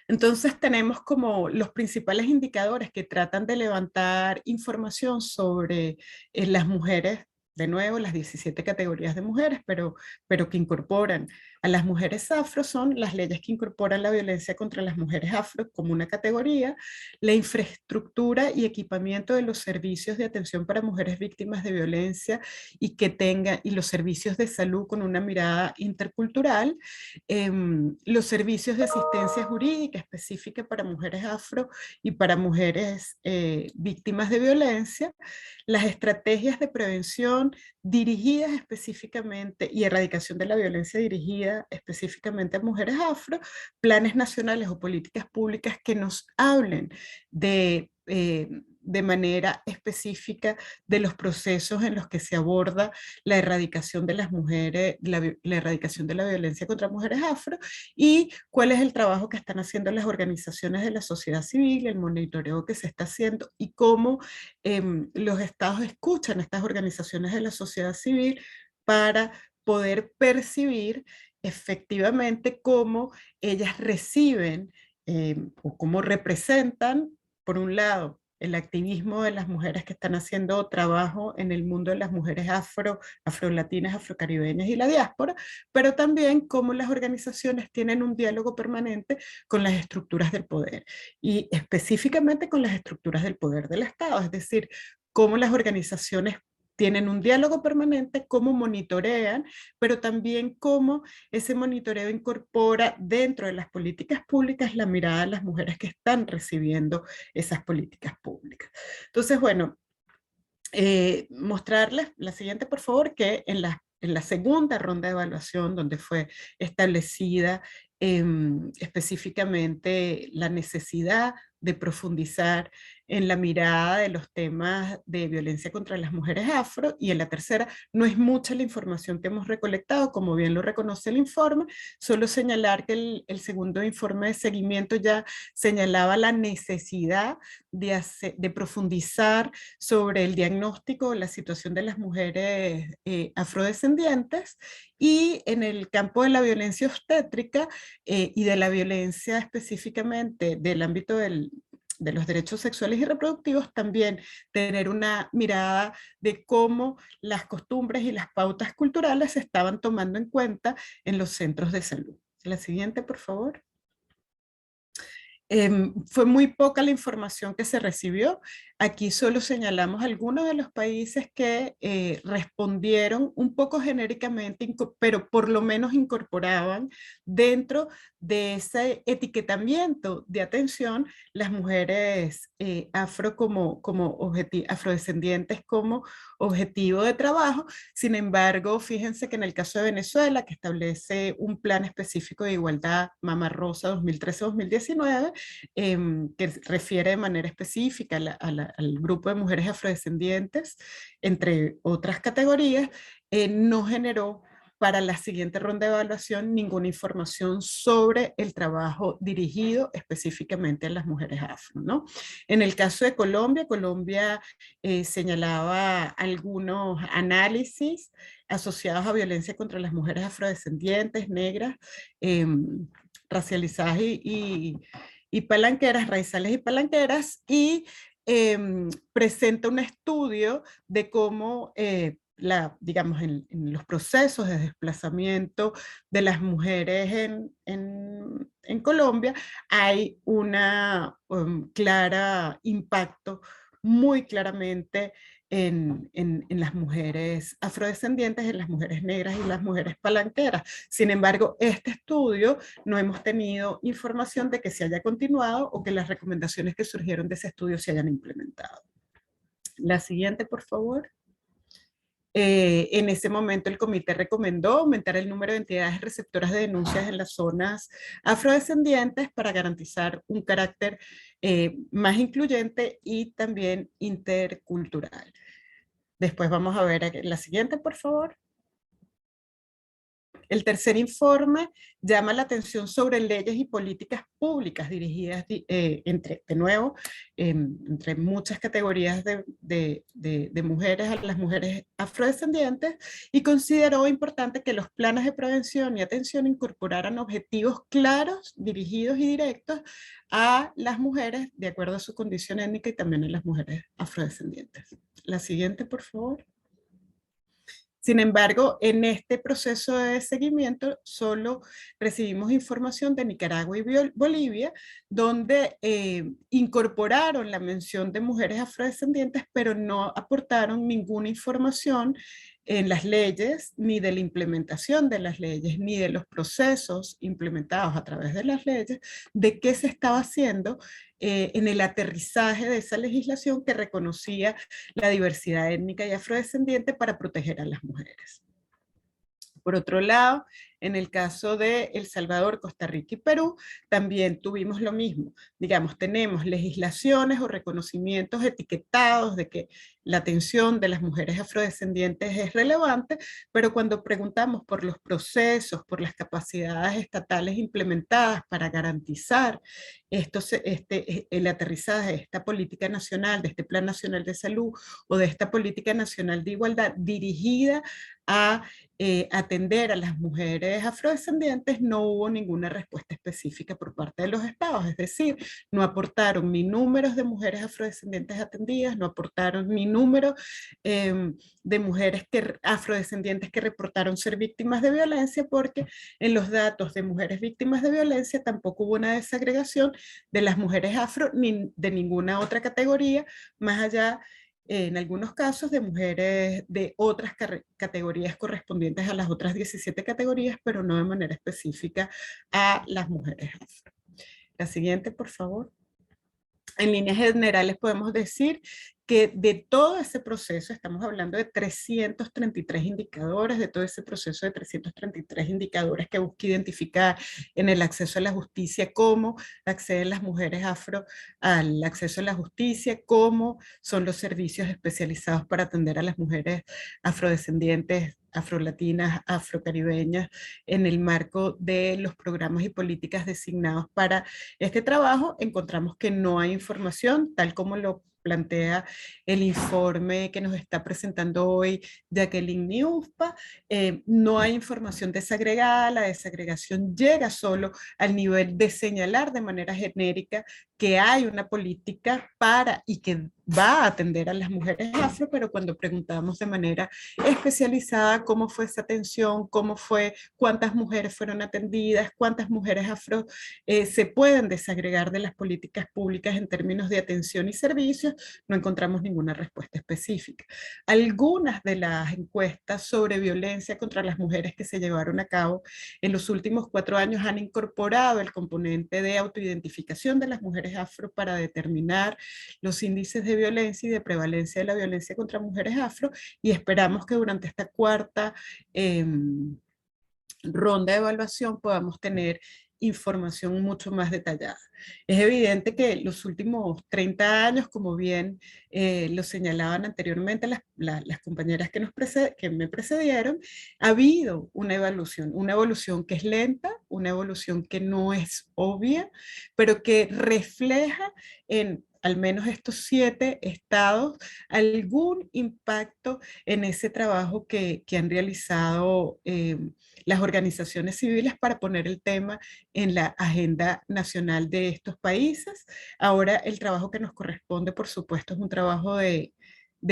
Speaker 4: Entonces tenemos como los principales indicadores que tratan de levantar información sobre las mujeres, de nuevo las 17 categorías de mujeres, pero que incorporan a las mujeres afro, son las leyes que incorporan la violencia contra las mujeres afro como una categoría, la infraestructura y equipamiento de los servicios de atención para mujeres víctimas de violencia y los servicios de salud con una mirada intercultural, los servicios de asistencia jurídica específica para mujeres afro y para mujeres víctimas de violencia, las estrategias de prevención dirigidas específicamente y erradicación de la violencia dirigida específicamente a mujeres afro, planes nacionales o políticas públicas que nos hablen de manera específica de los procesos en los que se aborda la erradicación de las mujeres, la erradicación de la violencia contra mujeres afro y cuál es el trabajo que están haciendo las organizaciones de la sociedad civil, el monitoreo que se está haciendo y cómo los estados escuchan a estas organizaciones de la sociedad civil para poder percibir efectivamente cómo ellas reciben o cómo representan, por un lado, el activismo de las mujeres que están haciendo trabajo en el mundo de las mujeres afrolatinas, afrocaribeñas y la diáspora, pero también cómo las organizaciones tienen un diálogo permanente con las estructuras del poder y específicamente con las estructuras del poder del Estado, es decir, cómo las organizaciones tienen un diálogo permanente, cómo monitorean, pero también cómo ese monitoreo incorpora dentro de las políticas públicas la mirada de las mujeres que están recibiendo esas políticas públicas. Entonces, bueno, mostrarles, la siguiente por favor, que en la segunda ronda de evaluación, donde fue establecida específicamente la necesidad de profundizar en la mirada de los temas de violencia contra las mujeres afro, y en la tercera, no es mucha la información que hemos recolectado, como bien lo reconoce el informe, solo señalar que el segundo informe de seguimiento ya señalaba la necesidad de profundizar sobre el diagnóstico de la situación de las mujeres afrodescendientes, y en el campo de la violencia obstétrica y de la violencia específicamente del ámbito de los derechos sexuales y reproductivos, también tener una mirada de cómo las costumbres y las pautas culturales se estaban tomando en cuenta en los centros de salud. La siguiente, por favor. Fue muy poca la información que se recibió. Aquí solo señalamos algunos de los países que respondieron un poco genéricamente, pero por lo menos incorporaban dentro de ese etiquetamiento de atención las mujeres afrodescendientes como objetivo de trabajo. Sin embargo, fíjense que en el caso de Venezuela, que establece un plan específico de igualdad Mama Rosa 2013-2019, que refiere de manera específica al grupo de mujeres afrodescendientes, entre otras categorías, no generó para la siguiente ronda de evaluación ninguna información sobre el trabajo dirigido específicamente a las mujeres afro, ¿no? En el caso de Colombia, señalaba algunos análisis asociados a violencia contra las mujeres afrodescendientes, negras, racializadas y palanqueras, raizales y palanqueras, y presenta un estudio de cómo digamos, en los procesos de desplazamiento de las mujeres en Colombia, hay una clara impacto muy claramente en las mujeres afrodescendientes, en las mujeres negras y las mujeres palanqueras. Sin embargo, este estudio no hemos tenido información de que se haya continuado o que las recomendaciones que surgieron de ese estudio se hayan implementado. La siguiente, por favor. En ese momento el comité recomendó aumentar el número de entidades receptoras de denuncias en las zonas afrodescendientes para garantizar un carácter más incluyente y también intercultural. Después vamos a ver la siguiente, por favor. El tercer informe llama la atención sobre leyes y políticas públicas dirigidas, entre muchas categorías de mujeres a las mujeres afrodescendientes, y consideró importante que los planes de prevención y atención incorporaran objetivos claros, dirigidos y directos a las mujeres de acuerdo a su condición étnica y también a las mujeres afrodescendientes. La siguiente, por favor. Sin embargo, en este proceso de seguimiento solo recibimos información de Nicaragua y Bolivia, donde incorporaron la mención de mujeres afrodescendientes, pero no aportaron ninguna información en las leyes, ni de la implementación de las leyes, ni de los procesos implementados a través de las leyes, de qué se estaba haciendo en el aterrizaje de esa legislación que reconocía la diversidad étnica y afrodescendiente para proteger a las mujeres. Por otro lado, en el caso de El Salvador, Costa Rica y Perú, también tuvimos lo mismo. Digamos, tenemos legislaciones o reconocimientos etiquetados de que la atención de las mujeres afrodescendientes es relevante, pero cuando preguntamos por los procesos, por las capacidades estatales implementadas para garantizar el aterrizaje de esta política nacional, de este Plan Nacional de Salud o de esta política nacional de igualdad dirigida a atender a las mujeres afrodescendientes, no hubo ninguna respuesta específica por parte de los estados, es decir, no aportaron ni números de mujeres afrodescendientes atendidas, no aportaron ni número de mujeres afrodescendientes que reportaron ser víctimas de violencia, porque en los datos de mujeres víctimas de violencia tampoco hubo una desagregación de las mujeres afro ni de ninguna otra categoría, más allá en algunos casos de mujeres de otras categorías correspondientes a las otras 17 categorías, pero no de manera específica a las mujeres afro. La siguiente, por favor. En líneas generales podemos decir que de todo ese proceso, estamos hablando de 333 indicadores, de todo ese proceso de 333 indicadores que busca identificar en el acceso a la justicia, cómo acceden las mujeres afro al acceso a la justicia, cómo son los servicios especializados para atender a las mujeres afrodescendientes, afrolatinas, afrocaribeñas, en el marco de los programas y políticas designados para este trabajo. Encontramos que no hay información, tal como lo plantea el informe que nos está presentando hoy Jacqueline Niuspa. No hay información desagregada, la desagregación llega solo al nivel de señalar de manera genérica que hay una política para y que va a atender a las mujeres afro, pero cuando preguntamos de manera especializada cómo fue esa atención, cómo fue, cuántas mujeres fueron atendidas, cuántas mujeres afro se pueden desagregar de las políticas públicas en términos de atención y servicios, no encontramos ninguna respuesta específica. Algunas de las encuestas sobre violencia contra las mujeres que se llevaron a cabo en los últimos 4 años han incorporado el componente de autoidentificación de las mujeres afro para determinar los índices de violencia y de prevalencia de la violencia contra mujeres afro, y esperamos que durante esta cuarta ronda de evaluación podamos tener información mucho más detallada. Es evidente que los últimos 30 años, como bien lo señalaban anteriormente las compañeras que me precedieron, ha habido una evolución que es lenta, una evolución que no es obvia, pero que refleja en al menos estos 7 estados, algún impacto en ese trabajo que han realizado las organizaciones civiles para poner el tema en la agenda nacional de estos países. Ahora el trabajo que nos corresponde, por supuesto, es un trabajo de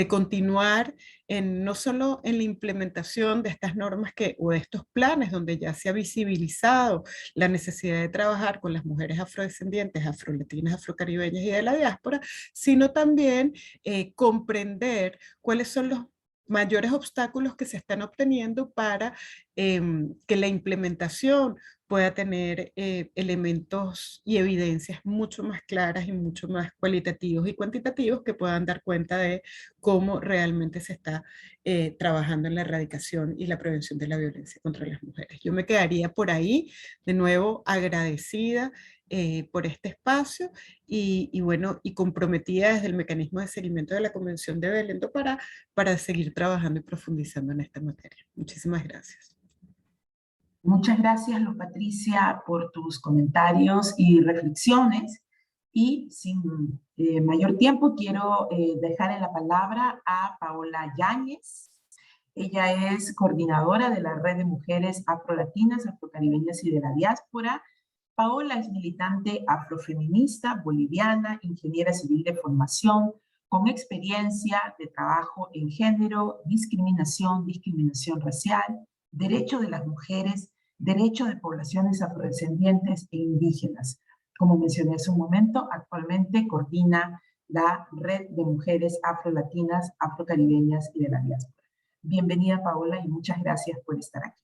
Speaker 4: continuar no solo en la implementación de estas normas o de estos planes donde ya se ha visibilizado la necesidad de trabajar con las mujeres afrodescendientes, afrolatinas, afrocaribeñas y de la diáspora, sino también comprender cuáles son los mayores obstáculos que se están obteniendo para que la implementación pueda tener elementos y evidencias mucho más claras y mucho más cualitativos y cuantitativos que puedan dar cuenta de cómo realmente se está trabajando en la erradicación y la prevención de la violencia contra las mujeres. Yo me quedaría por ahí, de nuevo agradecida por este espacio y bueno, y comprometida desde el mecanismo de seguimiento de la Convención de Belém para seguir trabajando y profundizando en esta materia. Muchísimas gracias.
Speaker 1: Muchas gracias, Luz Patricia, por tus comentarios y reflexiones. Y sin mayor tiempo, quiero dejar en la palabra a Paola Yáñez. Ella es coordinadora de la Red de Mujeres Afrolatinas, Afrocaribeñas y de la Diáspora. Paola es militante afrofeminista, boliviana, ingeniera civil de formación, con experiencia de trabajo en género, discriminación racial, derecho de las mujeres, derecho de poblaciones afrodescendientes e indígenas. Como mencioné hace un momento, actualmente coordina la Red de Mujeres Afrolatinas, Afrocaribeñas y de la Diáspora. Bienvenida, Paola, y muchas gracias por estar aquí.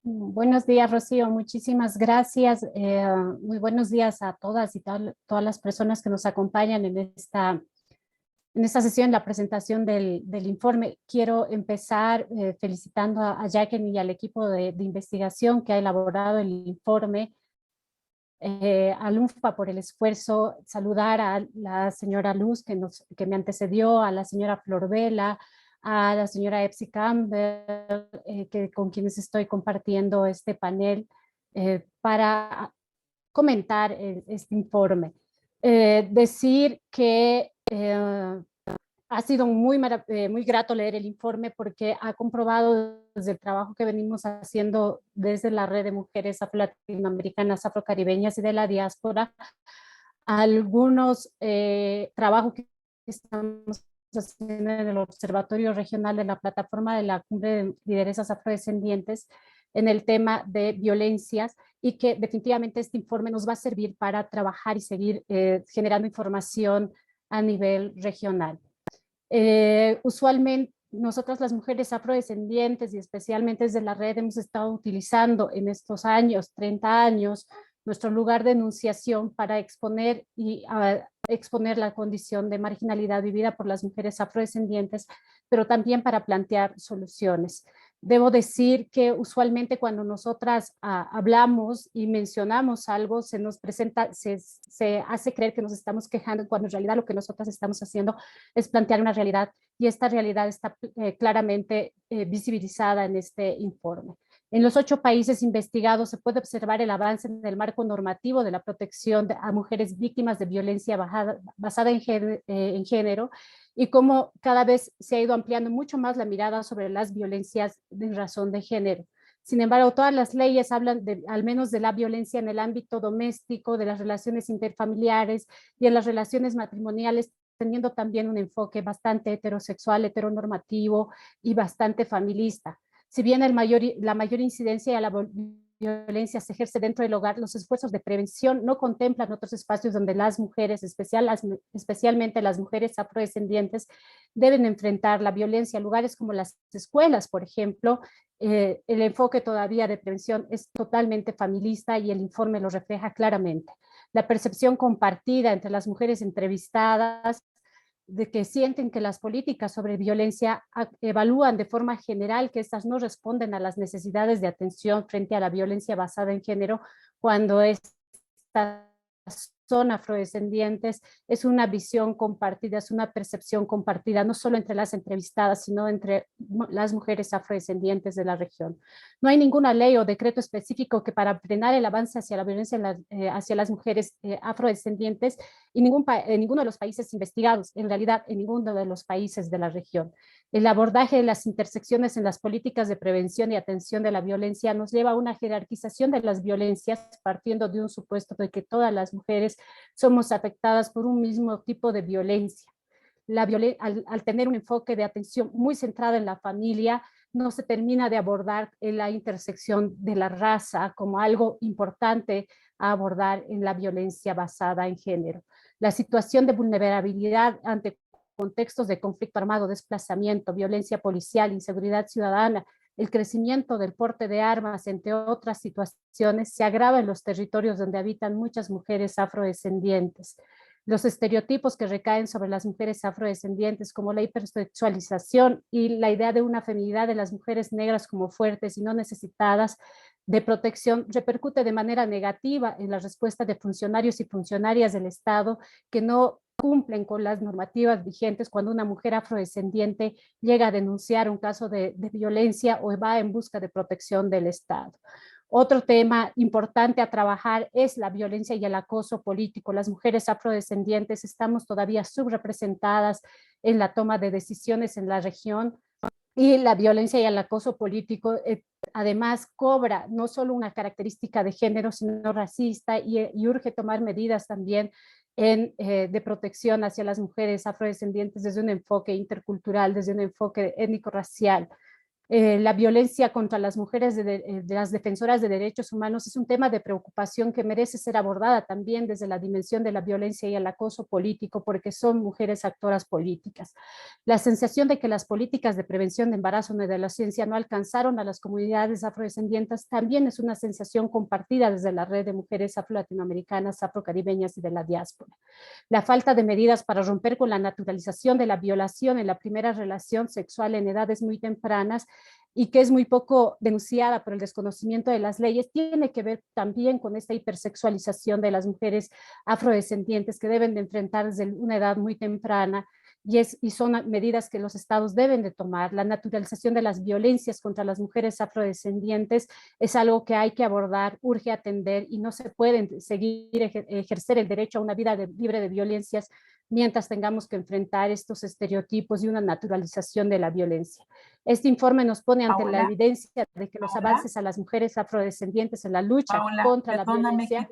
Speaker 5: Buenos días, Rocío. Muchísimas gracias. Muy buenos días a todas y todas las personas que nos acompañan en esta sesión, la presentación del informe. Quiero empezar felicitando a Jacqueline y al equipo de investigación que ha elaborado el informe, a LUNFPA por el esfuerzo, saludar a la señora Luz que me antecedió, a la señora Flor Vela, a la señora Epsi Campbell, con quienes estoy compartiendo este panel para comentar este informe. Decir que ha sido muy grato leer el informe porque ha comprobado desde el trabajo que venimos haciendo desde la Red de Mujeres Afro-Latinoamericanas, Afrocaribeñas y de la Diáspora, algunos trabajos que estamos haciendo en el Observatorio Regional de la Plataforma de la Cumbre de Lideresas Afrodescendientes en el tema de violencias, y que definitivamente este informe nos va a servir para trabajar y seguir generando información a nivel regional. Usualmente nosotras las mujeres afrodescendientes y especialmente desde la red hemos estado utilizando en estos años, 30 años, nuestro lugar de enunciación para exponer y exponer la condición de marginalidad vivida por las mujeres afrodescendientes, pero también para plantear soluciones. Debo decir que usualmente cuando nosotras hablamos y mencionamos algo, se nos presenta, se hace creer que nos estamos quejando, cuando en realidad lo que nosotras estamos haciendo es plantear una realidad, y esta realidad está claramente visibilizada en este informe. En los 8 países investigados se puede observar el avance en el marco normativo de la protección a mujeres víctimas de violencia basada en género, y cómo cada vez se ha ido ampliando mucho más la mirada sobre las violencias en razón de género. Sin embargo, todas las leyes hablan al menos de la violencia en el ámbito doméstico, de las relaciones interfamiliares y en las relaciones matrimoniales, teniendo también un enfoque bastante heterosexual, heteronormativo y bastante familista. Si bien la mayor incidencia de la violencia se ejerce dentro del hogar, los esfuerzos de prevención no contemplan otros espacios donde las mujeres, especialmente las mujeres afrodescendientes, deben enfrentar la violencia. Lugares como las escuelas, por ejemplo, el enfoque todavía de prevención es totalmente familista y el informe lo refleja claramente. La percepción compartida entre las mujeres entrevistadas de que sienten que las políticas sobre violencia evalúan de forma general que estas no responden a las necesidades de atención frente a la violencia basada en género, cuando estas son afrodescendientes, es una visión compartida, es una percepción compartida, no solo entre las entrevistadas, sino entre las mujeres afrodescendientes de la región. No hay ninguna ley o decreto específico que para frenar el avance hacia la violencia hacia las mujeres afrodescendientes en ninguno de los países investigados, en realidad en ninguno de los países de la región. El abordaje de las intersecciones en las políticas de prevención y atención de la violencia nos lleva a una jerarquización de las violencias, partiendo de un supuesto de que todas las mujeres somos afectadas por un mismo tipo de violencia. Al tener un enfoque de atención muy centrado en la familia, no se termina de abordar la intersección de la raza como algo importante a abordar en la violencia basada en género. La situación de vulnerabilidad ante contextos de conflicto armado, desplazamiento, violencia policial, inseguridad ciudadana, el crecimiento del porte de armas, entre otras situaciones, se agrava en los territorios donde habitan muchas mujeres afrodescendientes. Los estereotipos que recaen sobre las mujeres afrodescendientes, como la hipersexualización y la idea de una feminidad de las mujeres negras como fuertes y no necesitadas de protección, repercute de manera negativa en la respuesta de funcionarios y funcionarias del Estado que no cumplen con las normativas vigentes cuando una mujer afrodescendiente llega a denunciar un caso de violencia o va en busca de protección del Estado. Otro tema importante a trabajar es la violencia y el acoso político. Las mujeres afrodescendientes estamos todavía subrepresentadas en la toma de decisiones en la región, y la violencia y el acoso político además cobra no solo una característica de género, sino racista, y urge tomar medidas también de protección hacia las mujeres afrodescendientes desde un enfoque intercultural, desde un enfoque étnico-racial. La violencia contra las mujeres de las defensoras de derechos humanos es un tema de preocupación que merece ser abordada también desde la dimensión de la violencia y el acoso político, porque son mujeres actoras políticas. La sensación de que las políticas de prevención de embarazo y de la ciencia no alcanzaron a las comunidades afrodescendientes también es una sensación compartida desde la red de mujeres afro-latinoamericanas, afrocaribeñas y de la diáspora. La falta de medidas para romper con la naturalización de la violación en la primera relación sexual en edades muy tempranas y que es muy poco denunciada por el desconocimiento de las leyes, tiene que ver también con esta hipersexualización de las mujeres afrodescendientes que deben de enfrentar desde una edad muy temprana, y son medidas que los estados deben de tomar. La naturalización de las violencias contra las mujeres afrodescendientes es algo que hay que abordar, urge atender, y no se puede seguir ejercer el derecho a una vida libre de violencias mientras tengamos que enfrentar estos estereotipos y una naturalización de la violencia. Este informe nos pone ante la evidencia de que los avances a las mujeres afrodescendientes en la lucha contra la violencia...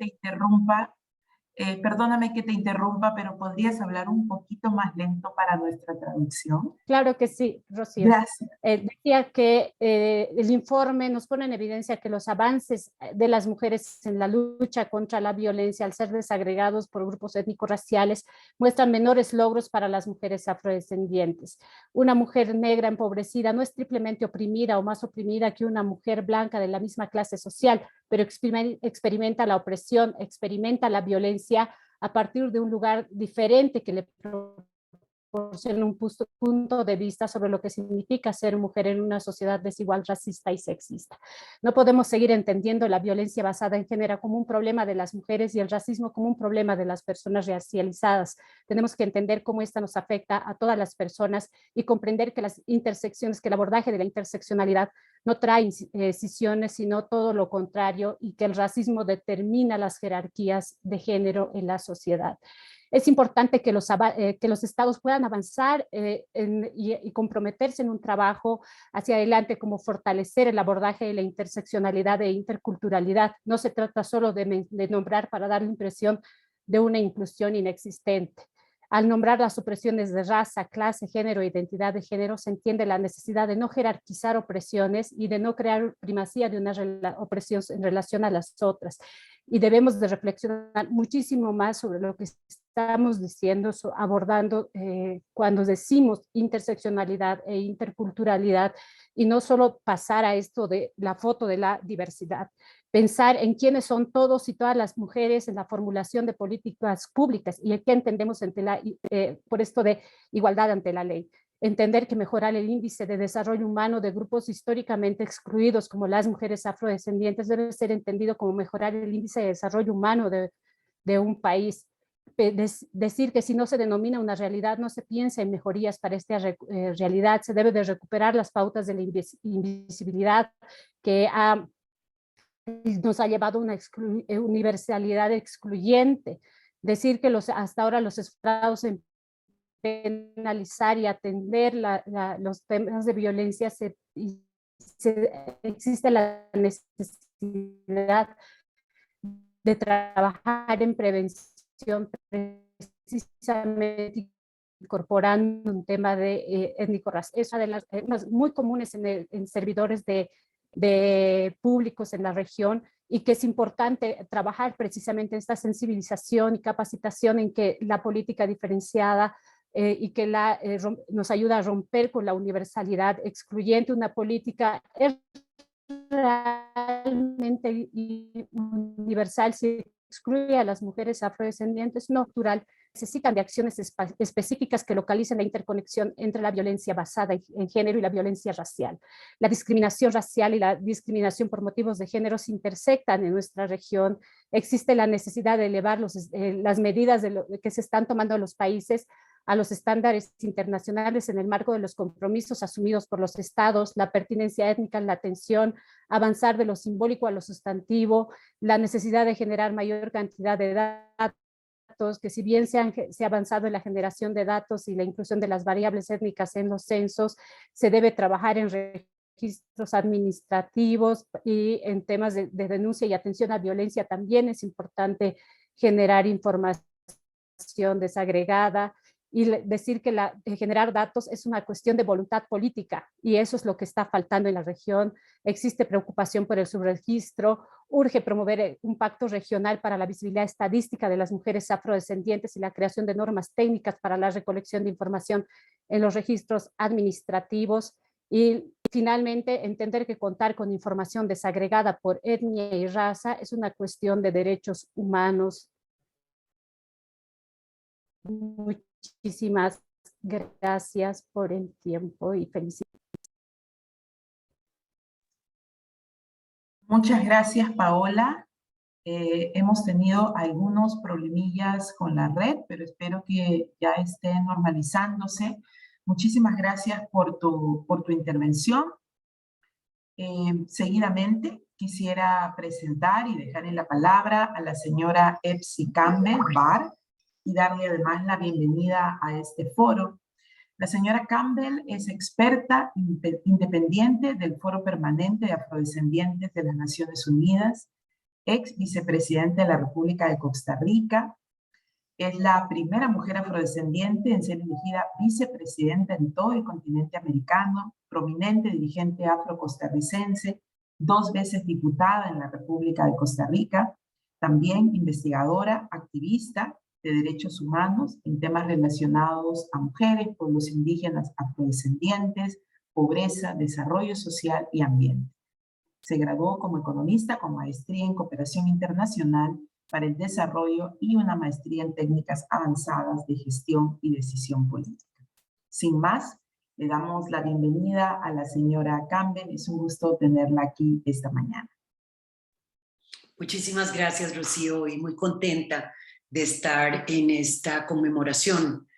Speaker 1: Perdóname que te interrumpa, pero ¿podrías hablar un poquito más lento para nuestra traducción?
Speaker 5: Claro que sí, Rocío.
Speaker 1: Gracias.
Speaker 5: Decía que el informe nos pone en evidencia que los avances de las mujeres en la lucha contra la violencia, al ser desagregados por grupos étnico-raciales, muestran menores logros para las mujeres afrodescendientes. Una mujer negra empobrecida no es triplemente oprimida o más oprimida que una mujer blanca de la misma clase social, pero experimenta la opresión, experimenta la violencia a partir de un lugar diferente que le proporcione un punto de vista sobre lo que significa ser mujer en una sociedad desigual, racista y sexista. No podemos seguir entendiendo la violencia basada en género como un problema de las mujeres y el racismo como un problema de las personas racializadas. Tenemos que entender cómo esta nos afecta a todas las personas y comprender que las intersecciones, que el abordaje de la interseccionalidad no trae escisiones, sino todo lo contrario, y que el racismo determina las jerarquías de género en la sociedad. Es importante que los estados puedan avanzar y comprometerse en un trabajo hacia adelante, como fortalecer el abordaje de la interseccionalidad e interculturalidad. No se trata solo de nombrar para dar la impresión de una inclusión inexistente. Al nombrar las opresiones de raza, clase, género e identidad de género, se entiende la necesidad de no jerarquizar opresiones y de no crear primacía de una opresión en relación a las otras. Y debemos de reflexionar muchísimo más sobre lo que estamos diciendo, abordando cuando decimos interseccionalidad e interculturalidad, y no solo pasar a esto de la foto de la diversidad. Pensar en quiénes son todos y todas las mujeres en la formulación de políticas públicas y en qué entendemos por esto de igualdad ante la ley. Entender que mejorar el índice de desarrollo humano de grupos históricamente excluidos como las mujeres afrodescendientes debe ser entendido como mejorar el índice de desarrollo humano de un país. Decir que si no se denomina una realidad, no se piensa en mejorías para esta realidad. Se debe de recuperar las pautas de la invisibilidad que nos ha llevado a una universalidad excluyente. Decir que hasta ahora los esfuerzos en penalizar y atender los temas de violencia existe la necesidad de trabajar en prevención, precisamente incorporando un tema de étnico-racial. Es una de las temas muy comunes en servidores de públicos en la región, y que es importante trabajar precisamente en esta sensibilización y capacitación en que la política diferenciada y que nos ayuda a romper con la universalidad excluyente. Una política es realmente universal si excluye a las mujeres afrodescendientes, no natural. Necesitan de acciones específicas que localicen la interconexión entre la violencia basada en género y la violencia racial. La discriminación racial y la discriminación por motivos de género se intersectan en nuestra región. Existe la necesidad de elevar las medidas que se están tomando en los países a los estándares internacionales en el marco de los compromisos asumidos por los estados, la pertinencia étnica en la atención, avanzar de lo simbólico a lo sustantivo, la necesidad de generar mayor cantidad de datos, que si bien se ha avanzado en la generación de datos y la inclusión de las variables étnicas en los censos, se debe trabajar en registros administrativos y en temas de denuncia y atención a violencia. También es importante generar información desagregada y decir que generar datos es una cuestión de voluntad política, y eso es lo que está faltando en la región. Existe preocupación por el subregistro, urge promover un pacto regional para la visibilidad estadística de las mujeres afrodescendientes y la creación de normas técnicas para la recolección de información en los registros administrativos. Y finalmente, entender que contar con información desagregada por etnia y raza es una cuestión de derechos humanos. Muchísimas gracias por el tiempo y felicidades.
Speaker 1: Muchas gracias, Paola. Hemos tenido algunos problemillas con la red, pero espero que ya esté normalizándose. Muchísimas gracias por tu intervención. Seguidamente, quisiera presentar y dejarle la palabra a la señora Epsi Campbell Barr y darle además la bienvenida a este foro. La señora Campbell es experta independiente del Foro Permanente de Afrodescendientes de las Naciones Unidas, ex vicepresidenta de la República de Costa Rica. Es la primera mujer afrodescendiente en ser elegida vicepresidenta en todo el continente americano, prominente dirigente afrocostarricense, 2 veces diputada en la República de Costa Rica, también investigadora, activista de derechos humanos en temas relacionados a mujeres, pueblos indígenas, afrodescendientes, pobreza, desarrollo social y ambiente. Se graduó como economista con maestría en cooperación internacional para el desarrollo y una maestría en técnicas avanzadas de gestión y decisión política. Sin más, le damos la bienvenida a la señora Campbell. Es un gusto tenerla aquí esta mañana.
Speaker 6: Muchísimas gracias, Rocío, y muy contenta de estar en esta conmemoración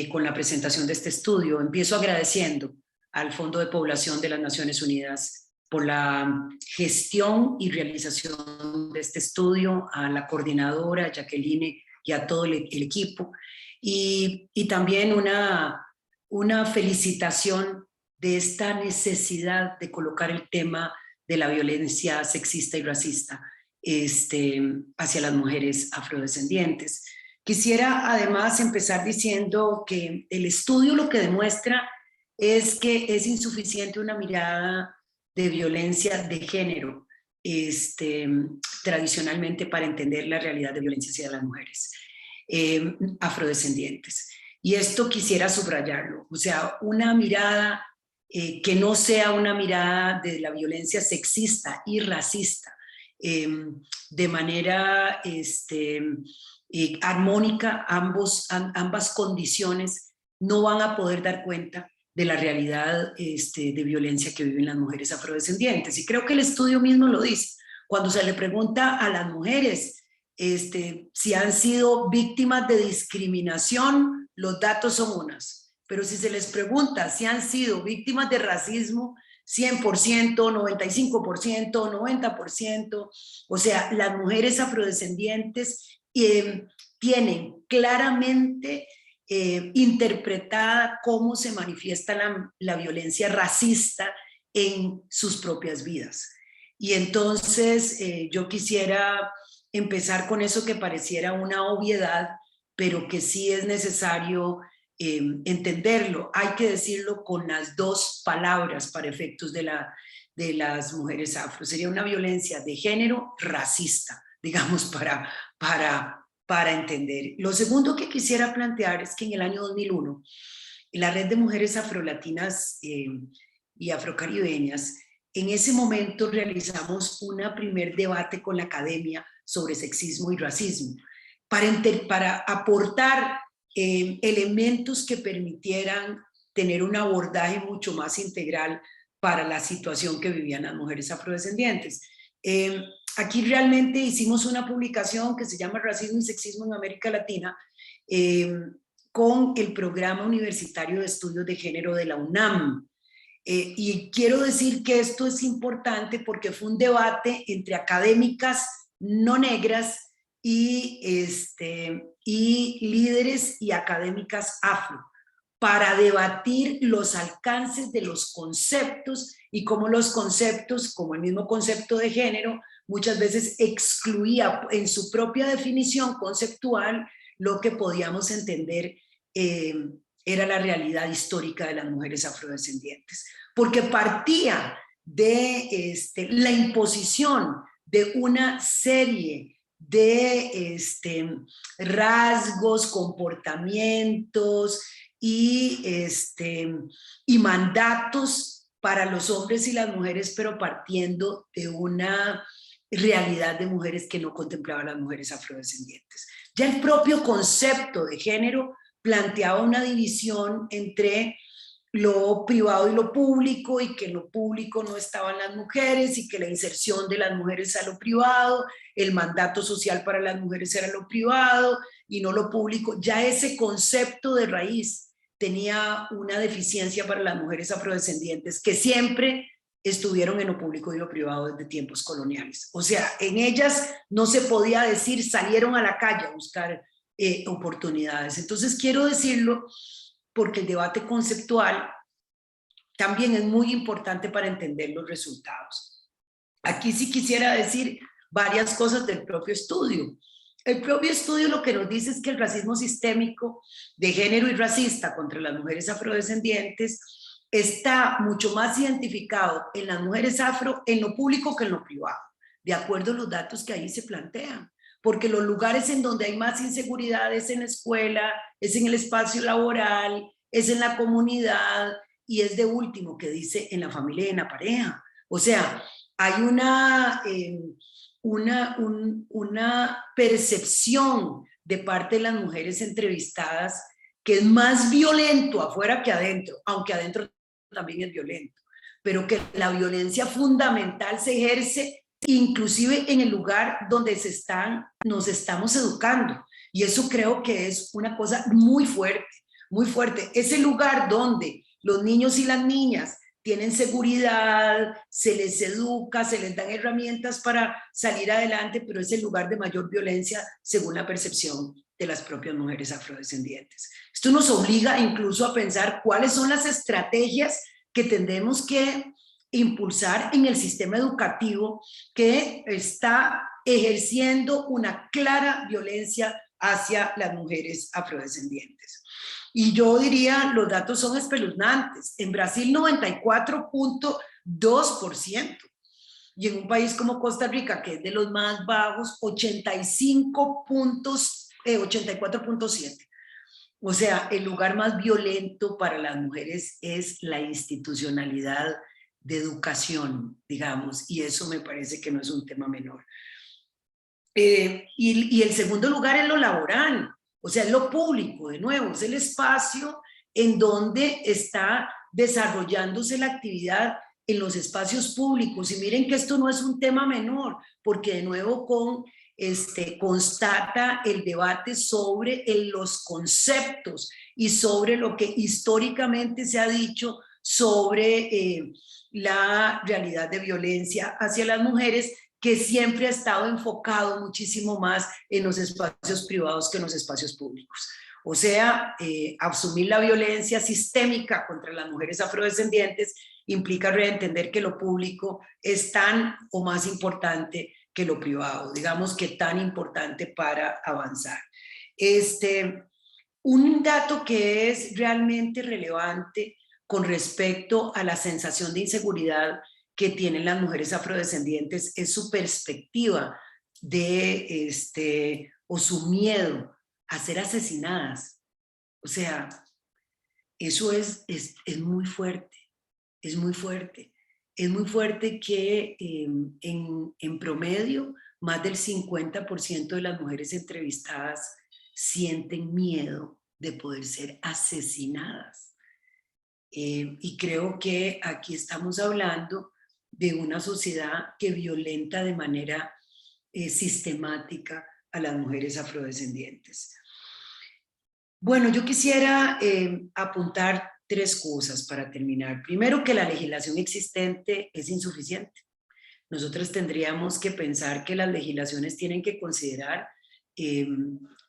Speaker 6: con la presentación de este estudio. Empiezo agradeciendo al Fondo de Población de las Naciones Unidas por la gestión y realización de este estudio, a la coordinadora Jacqueline y a todo el equipo, y también una felicitación de esta necesidad de colocar el tema de la violencia sexista y racista hacia las mujeres afrodescendientes. Quisiera además empezar diciendo que el estudio lo que demuestra es que es insuficiente una mirada de violencia de género tradicionalmente para entender la realidad de violencia hacia las mujeres afrodescendientes. Y esto quisiera subrayarlo, o sea, una mirada que no sea una mirada de la violencia sexista y racista, de manera armónica. Ambas condiciones no van a poder dar cuenta de la realidad de violencia que viven las mujeres afrodescendientes. Y creo que el estudio mismo lo dice. Cuando se le pregunta a las mujeres si han sido víctimas de discriminación, los datos son unos. Pero si se les pregunta si han sido víctimas de racismo, 100%, 95%, 90%, o sea, las mujeres afrodescendientes tienen claramente interpretada cómo se manifiesta la violencia racista en sus propias vidas. Y entonces yo quisiera empezar con eso que pareciera una obviedad, pero que sí es necesario entenderlo. Hay que decirlo con las dos palabras para efectos de las mujeres afro. Sería una violencia de género racista, digamos, para entender. Lo segundo que quisiera plantear es que en el año 2001, la Red de Mujeres Afrolatinas y Afrocaribeñas, en ese momento realizamos un primer debate con la academia sobre sexismo y racismo, para aportar elementos que permitieran tener un abordaje mucho más integral para la situación que vivían las mujeres afrodescendientes. Aquí realmente hicimos una publicación que se llama Racismo y Sexismo en América Latina, con el Programa Universitario de Estudios de Género de la UNAM. Y quiero decir que esto es importante porque fue un debate entre académicas no negras y líderes y académicas afro, para debatir los alcances de los conceptos y cómo los conceptos, como el mismo concepto de género, muchas veces excluía en su propia definición conceptual lo que podíamos entender era la realidad histórica de las mujeres afrodescendientes, porque partía de la imposición de una serie de rasgos, comportamientos y mandatos para los hombres y las mujeres, pero partiendo de una realidad de mujeres que no contemplaba a las mujeres afrodescendientes. Ya el propio concepto de género planteaba una división entre lo privado y lo público, y que en lo público no estaban las mujeres, y que la inserción de las mujeres a lo privado, el mandato social para las mujeres era lo privado y no lo público. Ya ese concepto de raíz tenía una deficiencia para las mujeres afrodescendientes, que siempre estuvieron en lo público y lo privado desde tiempos coloniales. O sea, en ellas no se podía decir salieron a la calle a buscar oportunidades. Entonces quiero decirlo porque el debate conceptual también es muy importante para entender los resultados. Aquí sí quisiera decir varias cosas del propio estudio. El propio estudio lo que nos dice es que el racismo sistémico de género y racista contra las mujeres afrodescendientes está mucho más identificado en las mujeres afro en lo público que en lo privado, de acuerdo a los datos que ahí se plantean. Porque los lugares en donde hay más inseguridad es en la escuela, es en el espacio laboral, es en la comunidad, y es de último que dice en la familia y en la pareja. O sea, hay una percepción de parte de las mujeres entrevistadas que es más violento afuera que adentro, aunque adentro también es violento, pero que la violencia fundamental se ejerce inclusive en el lugar donde nos estamos educando. Y eso creo que es una cosa muy fuerte, muy fuerte. Ese lugar donde los niños y las niñas tienen seguridad, se les educa, se les dan herramientas para salir adelante, pero es el lugar de mayor violencia según la percepción de las propias mujeres afrodescendientes. Esto nos obliga incluso a pensar cuáles son las estrategias que tendremos que impulsar en el sistema educativo que está ejerciendo una clara violencia hacia las mujeres afrodescendientes. Y yo diría, los datos son espeluznantes. En Brasil, 94.2%. Y en un país como Costa Rica, que es de los más bajos, 84.7. O sea, el lugar más violento para las mujeres es la institucionalidad de educación, digamos, y eso me parece que no es un tema menor. Y el segundo lugar es lo laboral, o sea, es lo público, de nuevo, es el espacio en donde está desarrollándose la actividad en los espacios públicos. Y miren que esto no es un tema menor, porque de nuevo constata el debate sobre los conceptos y sobre lo que históricamente se ha dicho sobre la realidad de violencia hacia las mujeres, que siempre ha estado enfocado muchísimo más en los espacios privados que en los espacios públicos. O sea, asumir la violencia sistémica contra las mujeres afrodescendientes implica reentender que lo público es tan o más importante que lo privado, digamos que tan importante para avanzar. Un dato que es realmente relevante con respecto a la sensación de inseguridad que tienen las mujeres afrodescendientes es su perspectiva de, o su miedo a ser asesinadas. O sea, eso es muy fuerte, es muy fuerte. Es muy fuerte que en promedio más del 50% de las mujeres entrevistadas sienten miedo de poder ser asesinadas. Y creo que aquí estamos hablando de una sociedad que violenta de manera sistemática a las mujeres afrodescendientes. Bueno, yo quisiera apuntar 3 cosas para terminar. Primero, que la legislación existente es insuficiente. Nosotros tendríamos que pensar que las legislaciones tienen que considerar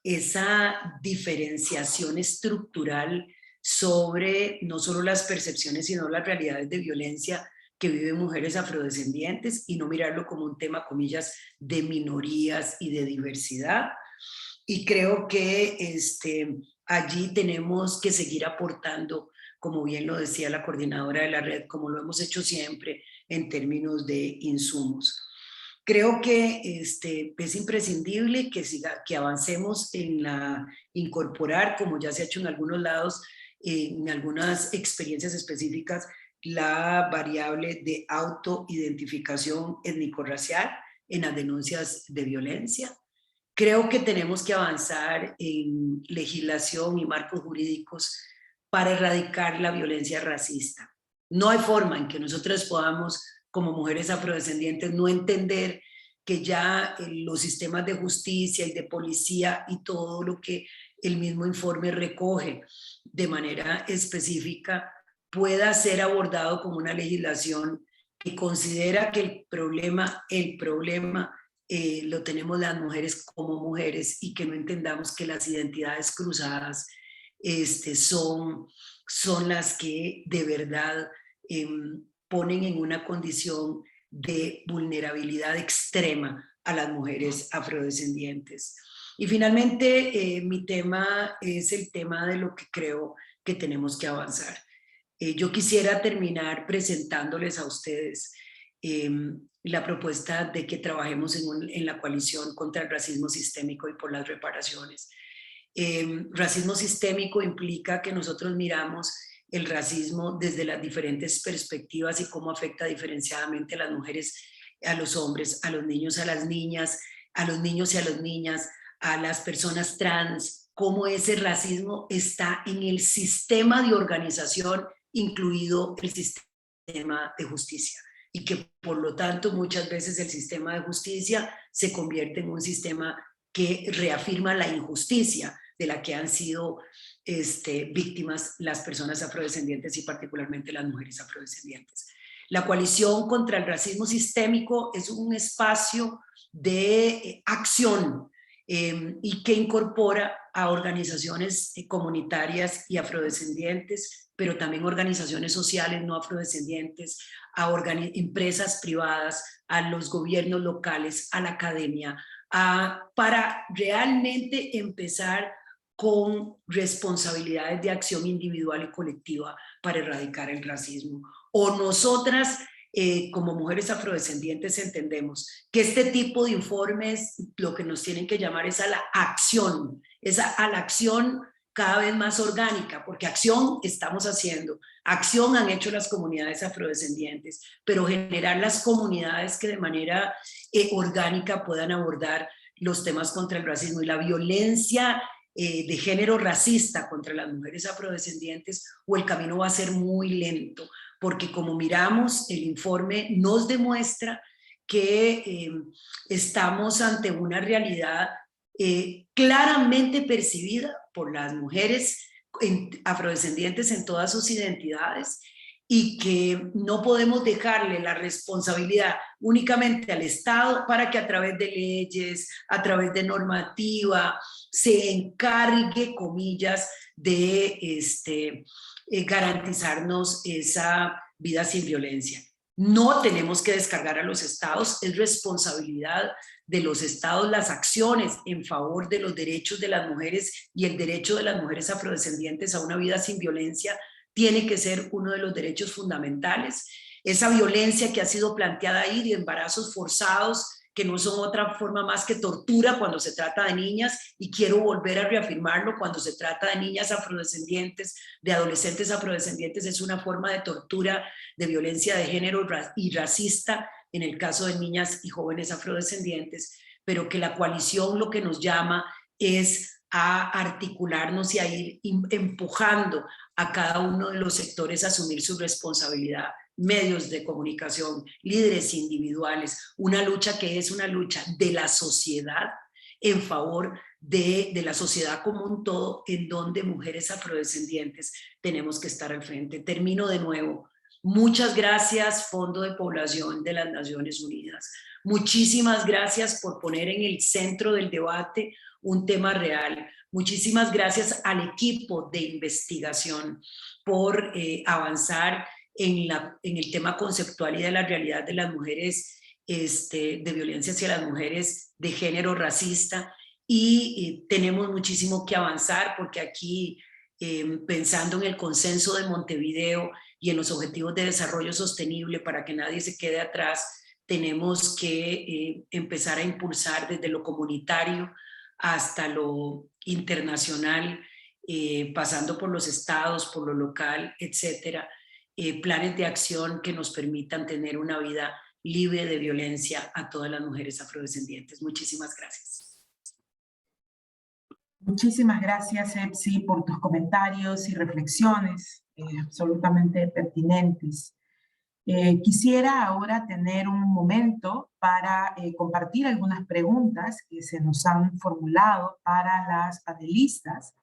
Speaker 6: esa diferenciación estructural sobre no solo las percepciones, sino las realidades de violencia que viven mujeres afrodescendientes y no mirarlo como un tema, comillas, de minorías y de diversidad. Y creo que allí tenemos que seguir aportando, como bien lo decía la coordinadora de la red, como lo hemos hecho siempre en términos de insumos. Creo que es imprescindible que avancemos en incorporar, como ya se ha hecho en algunos lados, en algunas experiencias específicas, la variable de autoidentificación étnico-racial en las denuncias de violencia. Creo que tenemos que avanzar en legislación y marcos jurídicos para erradicar la violencia racista. No hay forma en que nosotros podamos, como mujeres afrodescendientes, no entender que ya los sistemas de justicia y de policía y todo lo que el mismo informe recoge de manera específica pueda ser abordado como una legislación que considera que el problema lo tenemos las mujeres como mujeres y que no entendamos que las identidades cruzadas son las que de verdad ponen en una condición de vulnerabilidad extrema a las mujeres afrodescendientes. Y finalmente, mi tema es el tema de lo que creo que tenemos que avanzar. Yo quisiera terminar presentándoles a ustedes la propuesta de que trabajemos en la coalición contra el racismo sistémico y por las reparaciones. Racismo sistémico implica que nosotros miramos el racismo desde las diferentes perspectivas y cómo afecta diferenciadamente a las mujeres a los hombres, a los niños, a las niñas, a los niños y a las niñas, a las personas trans, cómo ese racismo está en el sistema de organización, incluido el sistema de justicia, y que por lo tanto muchas veces el sistema de justicia se convierte en un sistema que reafirma la injusticia de la que han sido víctimas las personas afrodescendientes y particularmente las mujeres afrodescendientes. La coalición contra el racismo sistémico es un espacio de acción y que incorpora a organizaciones comunitarias y afrodescendientes, pero también organizaciones sociales no afrodescendientes, a empresas privadas, a los gobiernos locales, a la academia, para realmente empezar con responsabilidades de acción individual y colectiva para erradicar el racismo. O nosotras, como mujeres afrodescendientes, entendemos que este tipo de informes lo que nos tienen que llamar es a la acción, a la acción cada vez más orgánica, porque acción estamos haciendo, acción han hecho las comunidades afrodescendientes, pero generar las comunidades que de manera orgánica puedan abordar los temas contra el racismo y la violencia de género racista contra las mujeres afrodescendientes, o el camino va a ser muy lento, porque como miramos, el informe nos demuestra que estamos ante una realidad claramente percibida por las mujeres afrodescendientes en todas sus identidades, y que no podemos dejarle la responsabilidad únicamente al Estado para que a través de leyes, a través de normativa, se encargue, comillas, de garantizarnos esa vida sin violencia. No tenemos que descargar a los estados, es responsabilidad de los estados las acciones en favor de los derechos de las mujeres, y el derecho de las mujeres afrodescendientes a una vida sin violencia tiene que ser uno de los derechos fundamentales. Esa violencia que ha sido planteada ahí de embarazos forzados, que no son otra forma más que tortura cuando se trata de niñas, y quiero volver a reafirmarlo, cuando se trata de niñas afrodescendientes, de adolescentes afrodescendientes, es una forma de tortura, de violencia de género y racista en el caso de niñas y jóvenes afrodescendientes, pero que la coalición lo que nos llama es a articularnos y a ir empujando a cada uno de los sectores a asumir su responsabilidad. Medios de comunicación, líderes individuales, una lucha que es una lucha de la sociedad en favor de la sociedad como un todo, en donde mujeres afrodescendientes tenemos que estar al frente. Termino de nuevo. Muchas gracias, Fondo de Población de las Naciones Unidas. Muchísimas gracias por poner en el centro del debate un tema real. Muchísimas gracias al equipo de investigación por avanzar en el tema conceptual y de la realidad de las mujeres, de violencia hacia las mujeres de género racista. Y tenemos muchísimo que avanzar, porque aquí, pensando en el consenso de Montevideo y en los objetivos de desarrollo sostenible para que nadie se quede atrás, tenemos que empezar a impulsar desde lo comunitario hasta lo internacional, pasando por los estados, por lo local, etcétera, planes de acción que nos permitan tener una vida libre de violencia a todas las mujeres afrodescendientes. Muchísimas gracias.
Speaker 1: Muchísimas gracias, Epsi, por tus comentarios y reflexiones absolutamente pertinentes. Quisiera ahora tener un momento para compartir algunas preguntas que se nos han formulado para las panelistas.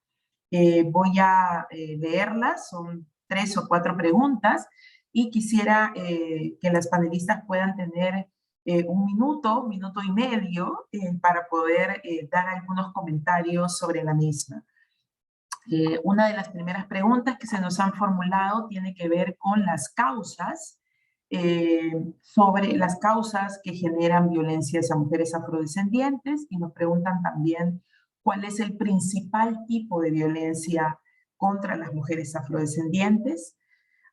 Speaker 1: Voy a leerlas, son 3 o 4 preguntas, y quisiera que las panelistas puedan tener un minuto y medio para poder dar algunos comentarios sobre la misma. Una de las primeras preguntas que se nos han formulado tiene que ver con las causas, sobre las causas que generan violencias a mujeres afrodescendientes, y nos preguntan también cuál es el principal tipo de violencia contra las mujeres afrodescendientes.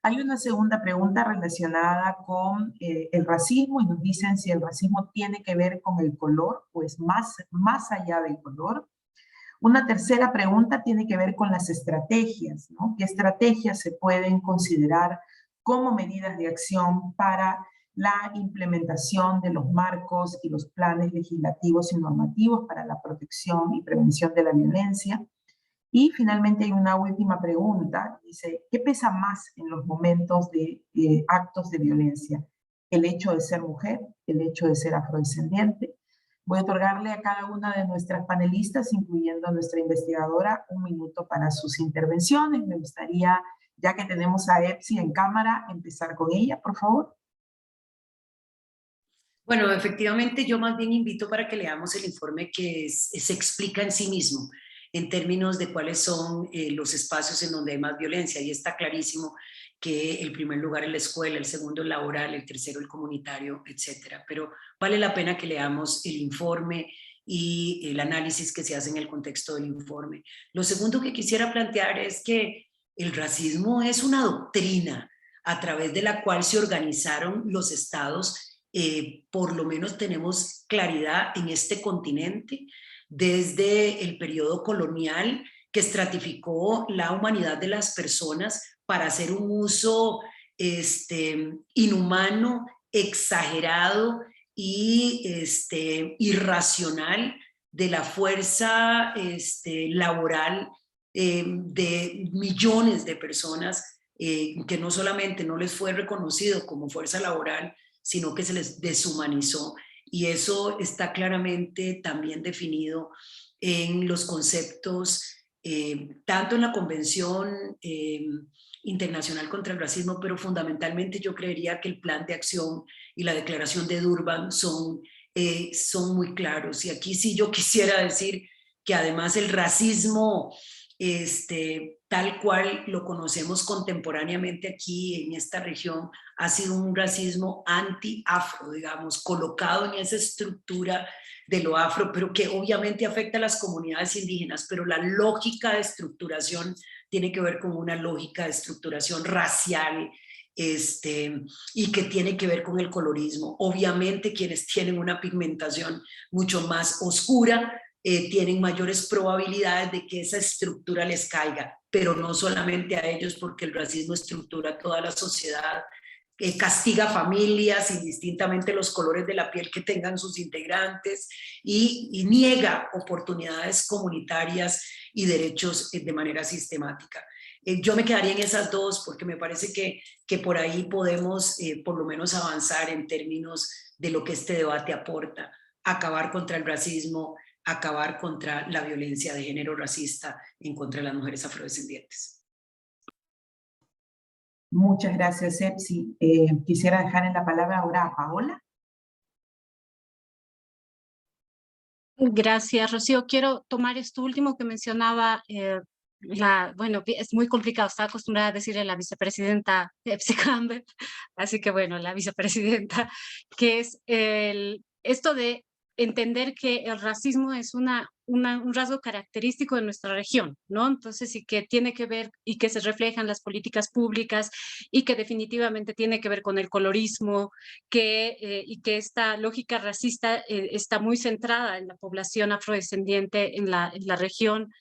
Speaker 1: Hay una segunda pregunta relacionada con el racismo, y nos dicen si el racismo tiene que ver con el color, pues más allá del color. Una tercera pregunta tiene que ver con las estrategias, ¿no? ¿Qué estrategias se pueden considerar como medidas de acción para la implementación de los marcos y los planes legislativos y normativos para la protección y prevención de la violencia. Y finalmente hay una última pregunta, dice, ¿qué pesa más en los momentos de actos de violencia? ¿El hecho de ser mujer? ¿El hecho de ser afrodescendiente? Voy a otorgarle a cada una de nuestras panelistas, incluyendo a nuestra investigadora, 1 minuto para sus intervenciones. Me gustaría, ya que tenemos a Epsi en cámara, empezar con ella, por favor.
Speaker 6: Bueno, efectivamente yo más bien invito para que leamos el informe que se explica en sí mismo en términos de cuáles son los espacios en donde hay más violencia, y está clarísimo que el primer lugar es la escuela, el segundo el laboral, el tercero el comunitario, etcétera. Pero vale la pena que leamos el informe y el análisis que se hace en el contexto del informe. Lo segundo que quisiera plantear es que el racismo es una doctrina a través de la cual se organizaron los estados. Por lo menos tenemos claridad en este continente desde el periodo colonial, que estratificó la humanidad de las personas para hacer un uso inhumano, exagerado y irracional de la fuerza laboral de millones de personas, que no solamente no les fue reconocido como fuerza laboral, sino que se les deshumanizó. Y eso está claramente también definido en los conceptos, tanto en la Convención Internacional contra el Racismo, pero fundamentalmente yo creería que el Plan de Acción y la Declaración de Durban son muy claros. Y aquí sí yo quisiera decir que además el racismo tal cual lo conocemos contemporáneamente aquí en esta región, ha sido un racismo anti-afro, digamos, colocado en esa estructura de lo afro, pero que obviamente afecta a las comunidades indígenas, pero la lógica de estructuración tiene que ver con una lógica de estructuración racial, y que tiene que ver con el colorismo. Obviamente quienes tienen una pigmentación mucho más oscura tienen mayores probabilidades de que esa estructura les caiga, pero no solamente a ellos, porque el racismo estructura toda la sociedad, castiga familias indistintamente los colores de la piel que tengan sus integrantes y niega oportunidades comunitarias y derechos de manera sistemática. Yo me quedaría en esas dos porque me parece que por ahí podemos por lo menos avanzar en términos de lo que este debate aporta: acabar contra el racismo, acabar contra la violencia de género racista en contra de las mujeres afrodescendientes.
Speaker 1: Muchas gracias, Epsi. Quisiera dejar en la palabra ahora a Paola.
Speaker 5: Gracias, Rocío. Quiero tomar esto último que mencionaba. Bueno, es muy complicado, estaba acostumbrada a decirle a la vicepresidenta Epsi Campbell, así que bueno, la vicepresidenta, que es esto de entender que el racismo es un rasgo característico de nuestra región, ¿no? Entonces, y que tiene que ver y que se refleja en las políticas públicas y que definitivamente tiene que ver con el colorismo, y que esta lógica racista está muy centrada en la población afrodescendiente en la región,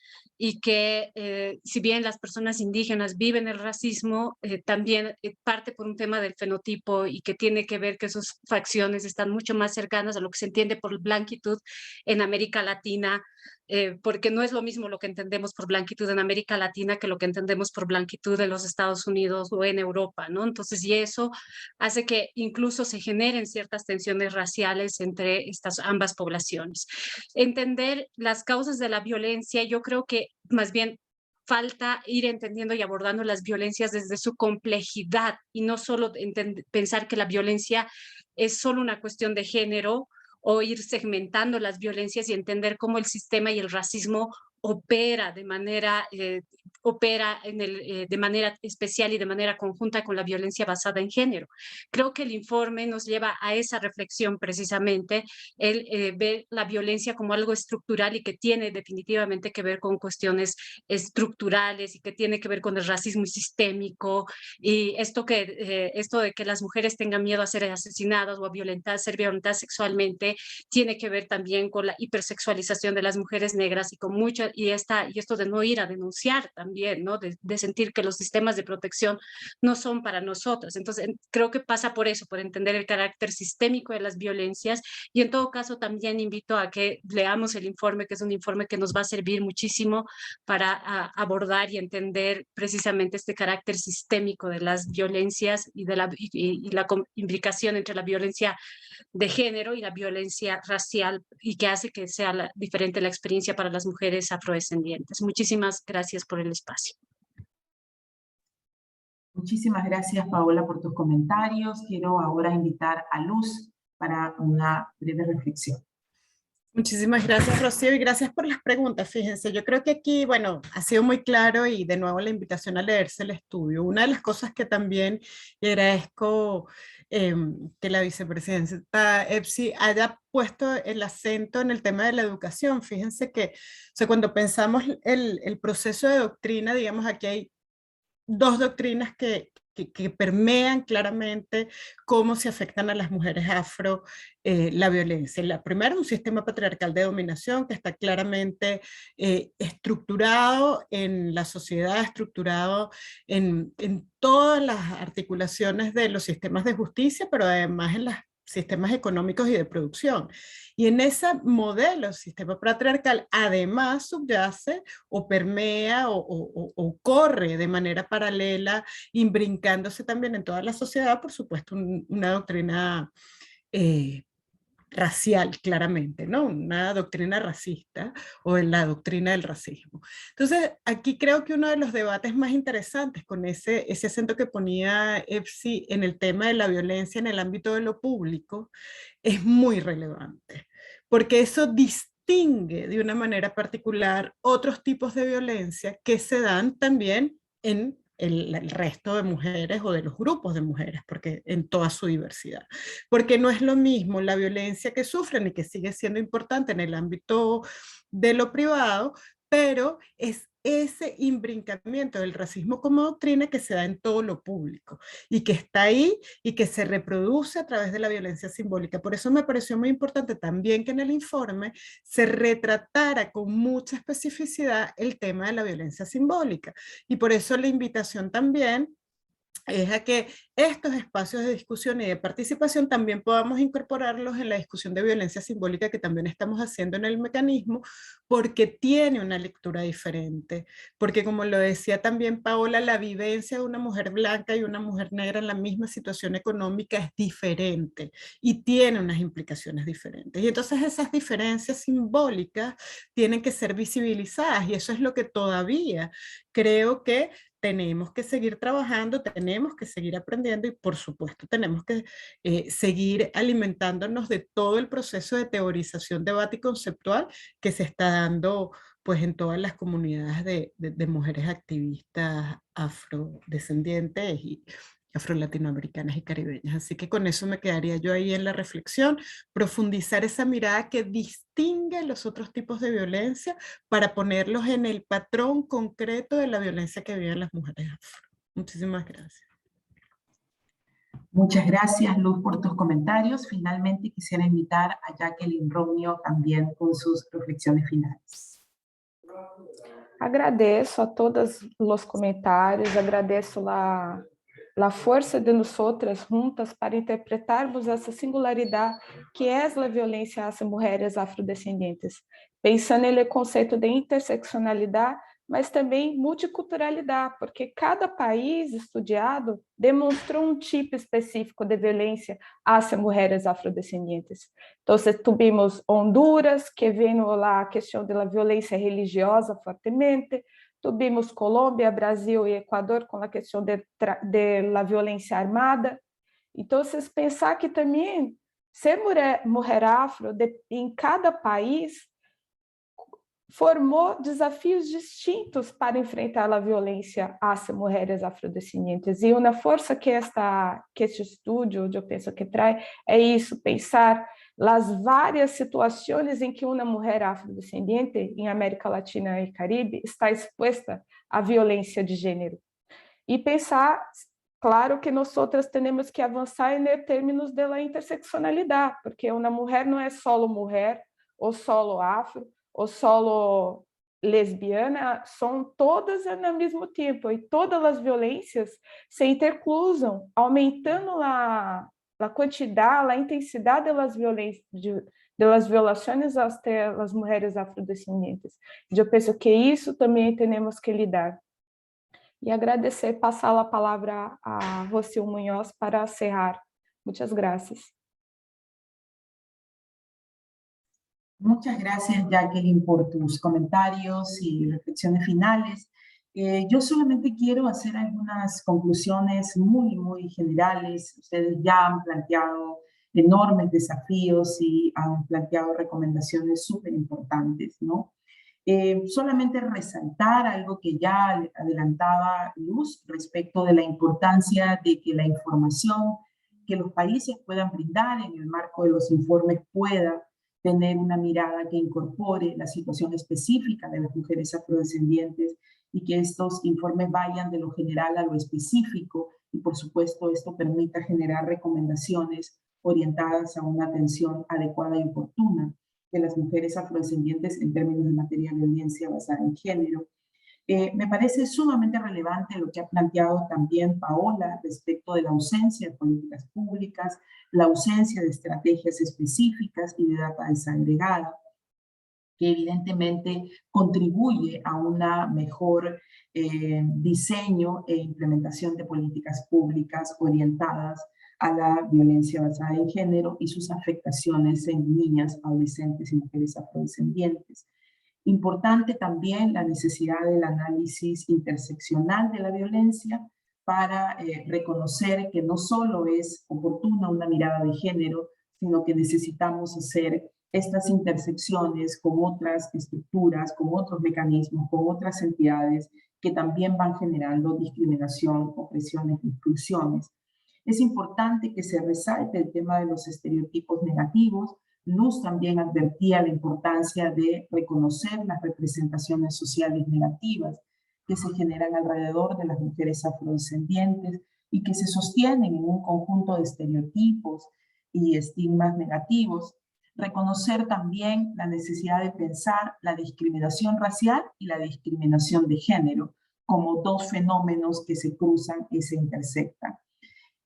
Speaker 5: y que si bien las personas indígenas viven el racismo, también parte por un tema del fenotipo y que tiene que ver que sus facciones están mucho más cercanas a lo que se entiende por blanquitud en América Latina, porque no es lo mismo lo que entendemos por blanquitud en América Latina que lo que entendemos por blanquitud en los Estados Unidos o en Europa, ¿no? Entonces, y eso hace que incluso se generen ciertas tensiones raciales entre estas ambas poblaciones. Entender las causas de la violencia, yo creo que más bien falta ir entendiendo y abordando las violencias desde su complejidad y no solo pensar que la violencia es solo una cuestión de género, o ir segmentando las violencias y entender cómo el sistema y el racismo opera de manera de manera especial y de manera conjunta con la violencia basada en género. Creo que el informe nos lleva a esa reflexión precisamente, el ver la violencia como algo estructural y que tiene definitivamente que ver con cuestiones estructurales y que tiene que ver con el racismo sistémico, y esto de que las mujeres tengan miedo a ser asesinadas o a ser violentadas sexualmente tiene que ver también con la hipersexualización de las mujeres negras y con esto de no ir a denunciar también
Speaker 7: también, ¿no? De sentir que los sistemas de protección no son para nosotras. Entonces, creo que pasa por eso, por entender el carácter sistémico de las violencias, y en todo caso también invito a que leamos el informe, que es un informe que nos va a servir muchísimo para abordar y entender precisamente este carácter sistémico de las violencias y la implicación entre la violencia de género y la violencia racial, y que hace que sea diferente la experiencia para las mujeres afrodescendientes. Muchísimas gracias por el espacio.
Speaker 1: Muchísimas gracias, Paola, por tus comentarios. Quiero ahora invitar a Luz para una breve reflexión.
Speaker 4: Muchísimas gracias, Rocío, y gracias por las preguntas. Fíjense, yo creo que aquí, bueno, ha sido muy claro, y de nuevo la invitación a leerse el estudio. Una de las cosas que también agradezco que la vicepresidenta EPSI haya puesto el acento en el tema de la educación. Fíjense que, o sea, cuando pensamos el proceso de doctrina, digamos, aquí hay dos doctrinas que permean claramente cómo se afectan a las mujeres afro la violencia. La primera, un sistema patriarcal de dominación que está claramente estructurado en la sociedad, estructurado en todas las articulaciones de los sistemas de justicia, pero además en los sistemas económicos y de producción. Y en ese modelo, sistema patriarcal, además subyace o permea o corre de manera paralela, imbrincándose también en toda la sociedad, por supuesto, una doctrina racial, claramente, ¿no? Una doctrina racista o en la doctrina del racismo. Entonces, aquí creo que uno de los debates más interesantes con ese acento que ponía EPSI en el tema de la violencia en el ámbito de lo público es muy relevante, porque eso distingue de una manera particular otros tipos de violencia que se dan también en el resto de mujeres o de los grupos de mujeres, porque en toda su diversidad. Porque no es lo mismo la violencia que sufren y que sigue siendo importante en el ámbito de lo privado, pero es ese imbrincamiento del racismo como doctrina que se da en todo lo público y que está ahí y que se reproduce a través de la violencia simbólica. Por eso me pareció muy importante también que en el informe se retratara con mucha especificidad el tema de la violencia simbólica. Y por eso la invitación también es a que estos espacios de discusión y de participación también podamos incorporarlos en la discusión de violencia simbólica que también estamos haciendo en el mecanismo, porque tiene una lectura diferente, porque como lo decía también Paola, la vivencia de una mujer blanca y una mujer negra en la misma situación económica es diferente y tiene unas implicaciones diferentes. Y entonces esas diferencias simbólicas tienen que ser visibilizadas, y eso es lo que todavía creo que tenemos que seguir trabajando, tenemos que seguir aprendiendo, y por supuesto tenemos que seguir alimentándonos de todo el proceso de teorización, debate y conceptual que se está dando pues en todas las comunidades de mujeres activistas afrodescendientes y afro-latinoamericanas y caribeñas. Así que con eso me quedaría yo ahí en la reflexión, profundizar esa mirada que distingue los otros tipos de violencia para ponerlos en el patrón concreto de la violencia que viven las mujeres afro. Muchísimas gracias.
Speaker 1: Muchas gracias, Luz, por tus comentarios. Finalmente quisiera invitar a Jacqueline Romeo también con sus reflexiones finales.
Speaker 3: Agradeço a todos os comentários, agradeço a força de nós juntas para interpretarmos essa singularidade que é a violência às mulheres afrodescendentes, pensando no conceito de interseccionalidade, mas também multiculturalidade, porque cada país estudado demonstrou um tipo específico de violência às mulheres afrodescendentes. Então, tivemos Honduras, que veio lá a questão da violência religiosa fortemente, tuvimos Colômbia, Brasil e Equador com a questão de la violência armada. Então, pensar que também ser mulher afro em cada país formou desafios distintos para enfrentar a violência às mulheres afrodescendentes. E uma força que este estudo, eu penso que traz, é isso, pensar as várias situações em que uma mulher afrodescendente em América Latina e Caribe está exposta à violência de gênero. E pensar, claro que nós temos que avançar em termos da interseccionalidade, porque uma mulher não é solo mulher ou solo afro, ou solo lesbiana são todas ao mesmo tempo, e todas as violências se intercruzam, aumentando a quantidade, a intensidade das violências, das violações até as mulheres afrodescendentes. Eu penso que isso também temos que lidar. E agradecer, passar a palavra a Rocío Munhoz para cerrar. Muchas gracias.
Speaker 1: Muchas gracias, Jacqueline, por tus comentarios y reflexiones finales. Yo solamente quiero hacer algunas conclusiones muy generales. Ustedes ya han planteado enormes desafíos y han planteado recomendaciones súper importantes, ¿no? Solamente resaltar algo que ya adelantaba Luz respecto de la importancia de que la información que los países puedan brindar en el marco de los informes pueda tener una mirada que incorpore la situación específica de las mujeres afrodescendientes y que estos informes vayan de lo general a lo específico y por supuesto esto permita generar recomendaciones orientadas a una atención adecuada y oportuna de las mujeres afrodescendientes en términos de materia de violencia basada en género. Me parece sumamente relevante lo que ha planteado también Paola respecto de la ausencia de políticas públicas, la ausencia de estrategias específicas y de data desagregada, que evidentemente contribuye a una mejor diseño e implementación de políticas públicas orientadas a la violencia basada en género y sus afectaciones en niñas, adolescentes y mujeres afrodescendientes. Importante también la necesidad del análisis interseccional de la violencia para reconocer que no solo es oportuna una mirada de género, sino que necesitamos hacer estas intersecciones con otras estructuras, con otros mecanismos, con otras entidades que también van generando discriminación, opresiones y exclusiones. Es importante que se resalte el tema de los estereotipos negativos. Luz también advertía la importancia de reconocer las representaciones sociales negativas que se generan alrededor de las mujeres afrodescendientes y que se sostienen en un conjunto de estereotipos y estigmas negativos. Reconocer también la necesidad de pensar la discriminación racial y la discriminación de género como dos fenómenos que se cruzan y se intersectan.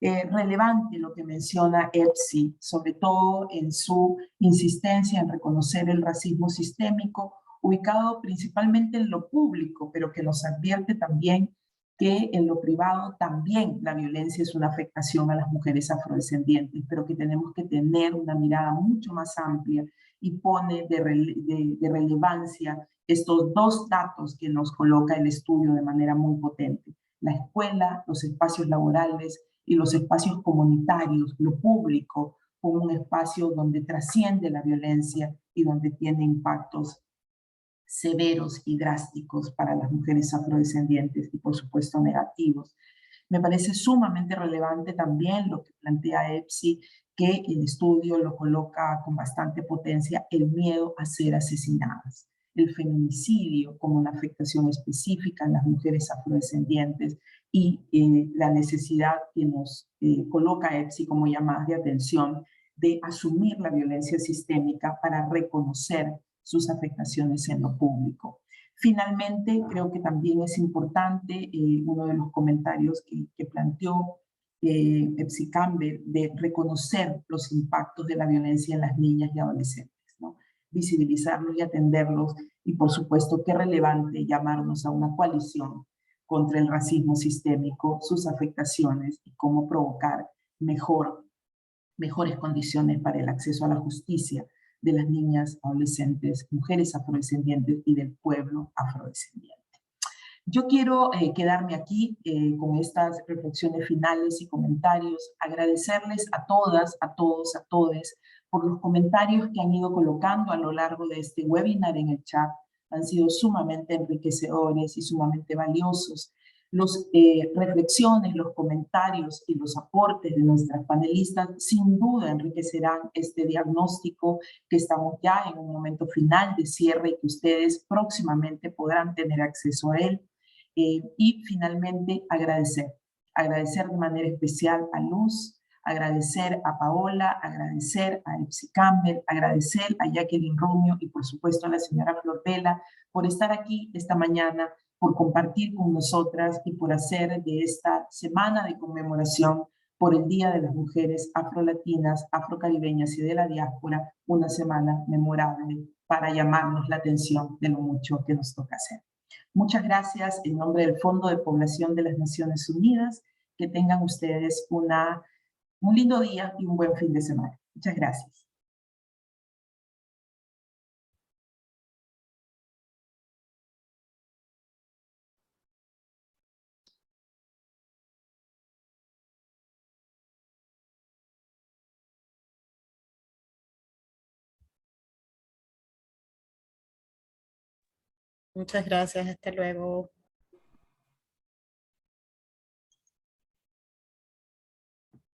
Speaker 1: Relevante lo que menciona EPSI, sobre todo en su insistencia en reconocer el racismo sistémico, ubicado principalmente en lo público, pero que nos advierte también que en lo privado también la violencia es una afectación a las mujeres afrodescendientes, pero que tenemos que tener una mirada mucho más amplia y pone de relevancia estos dos datos que nos coloca el estudio de manera muy potente. La escuela, los espacios laborales y los espacios comunitarios, lo público, como un espacio donde trasciende la violencia y donde tiene impactos severos y drásticos para las mujeres afrodescendientes y por supuesto negativos. Me parece sumamente relevante también lo que plantea EPSI, que el estudio lo coloca con bastante potencia, el miedo a ser asesinadas, el feminicidio como una afectación específica en las mujeres afrodescendientes y la necesidad que nos coloca EPSI como llamadas de atención de asumir la violencia sistémica para reconocer sus afectaciones en lo público. Finalmente, creo que también es importante uno de los comentarios que planteó EPSI Campbell de reconocer los impactos de la violencia en las niñas y adolescentes, ¿no? Visibilizarlos y atenderlos y por supuesto qué relevante llamarnos a una coalición contra el racismo sistémico, sus afectaciones y cómo provocar mejores condiciones para el acceso a la justicia de las niñas, adolescentes, mujeres afrodescendientes y del pueblo afrodescendiente. Yo quiero quedarme aquí con estas reflexiones finales y comentarios, agradecerles a todas, a todos, a todes por los comentarios que han ido colocando a lo largo de este webinar en el chat. Han sido sumamente enriquecedores y sumamente valiosos. Las reflexiones, los comentarios y los aportes de nuestras panelistas sin duda enriquecerán este diagnóstico que estamos ya en un momento final de cierre y que ustedes próximamente podrán tener acceso a él. Y finalmente agradecer de manera especial a Luz, agradecer a Paola, agradecer a Epsi Campbell, agradecer a Jacqueline Romeo y por supuesto a la señora Flor Vela por estar aquí esta mañana, por compartir con nosotras y por hacer de esta semana de conmemoración por el Día de las Mujeres Afrolatinas, Afrocaribeñas y de la Diáspora una semana memorable para llamarnos la atención de lo mucho que nos toca hacer. Muchas gracias en nombre del Fondo de Población de las Naciones Unidas. Que tengan ustedes un lindo día y un buen fin de semana. Muchas gracias.
Speaker 4: Muchas gracias, hasta luego.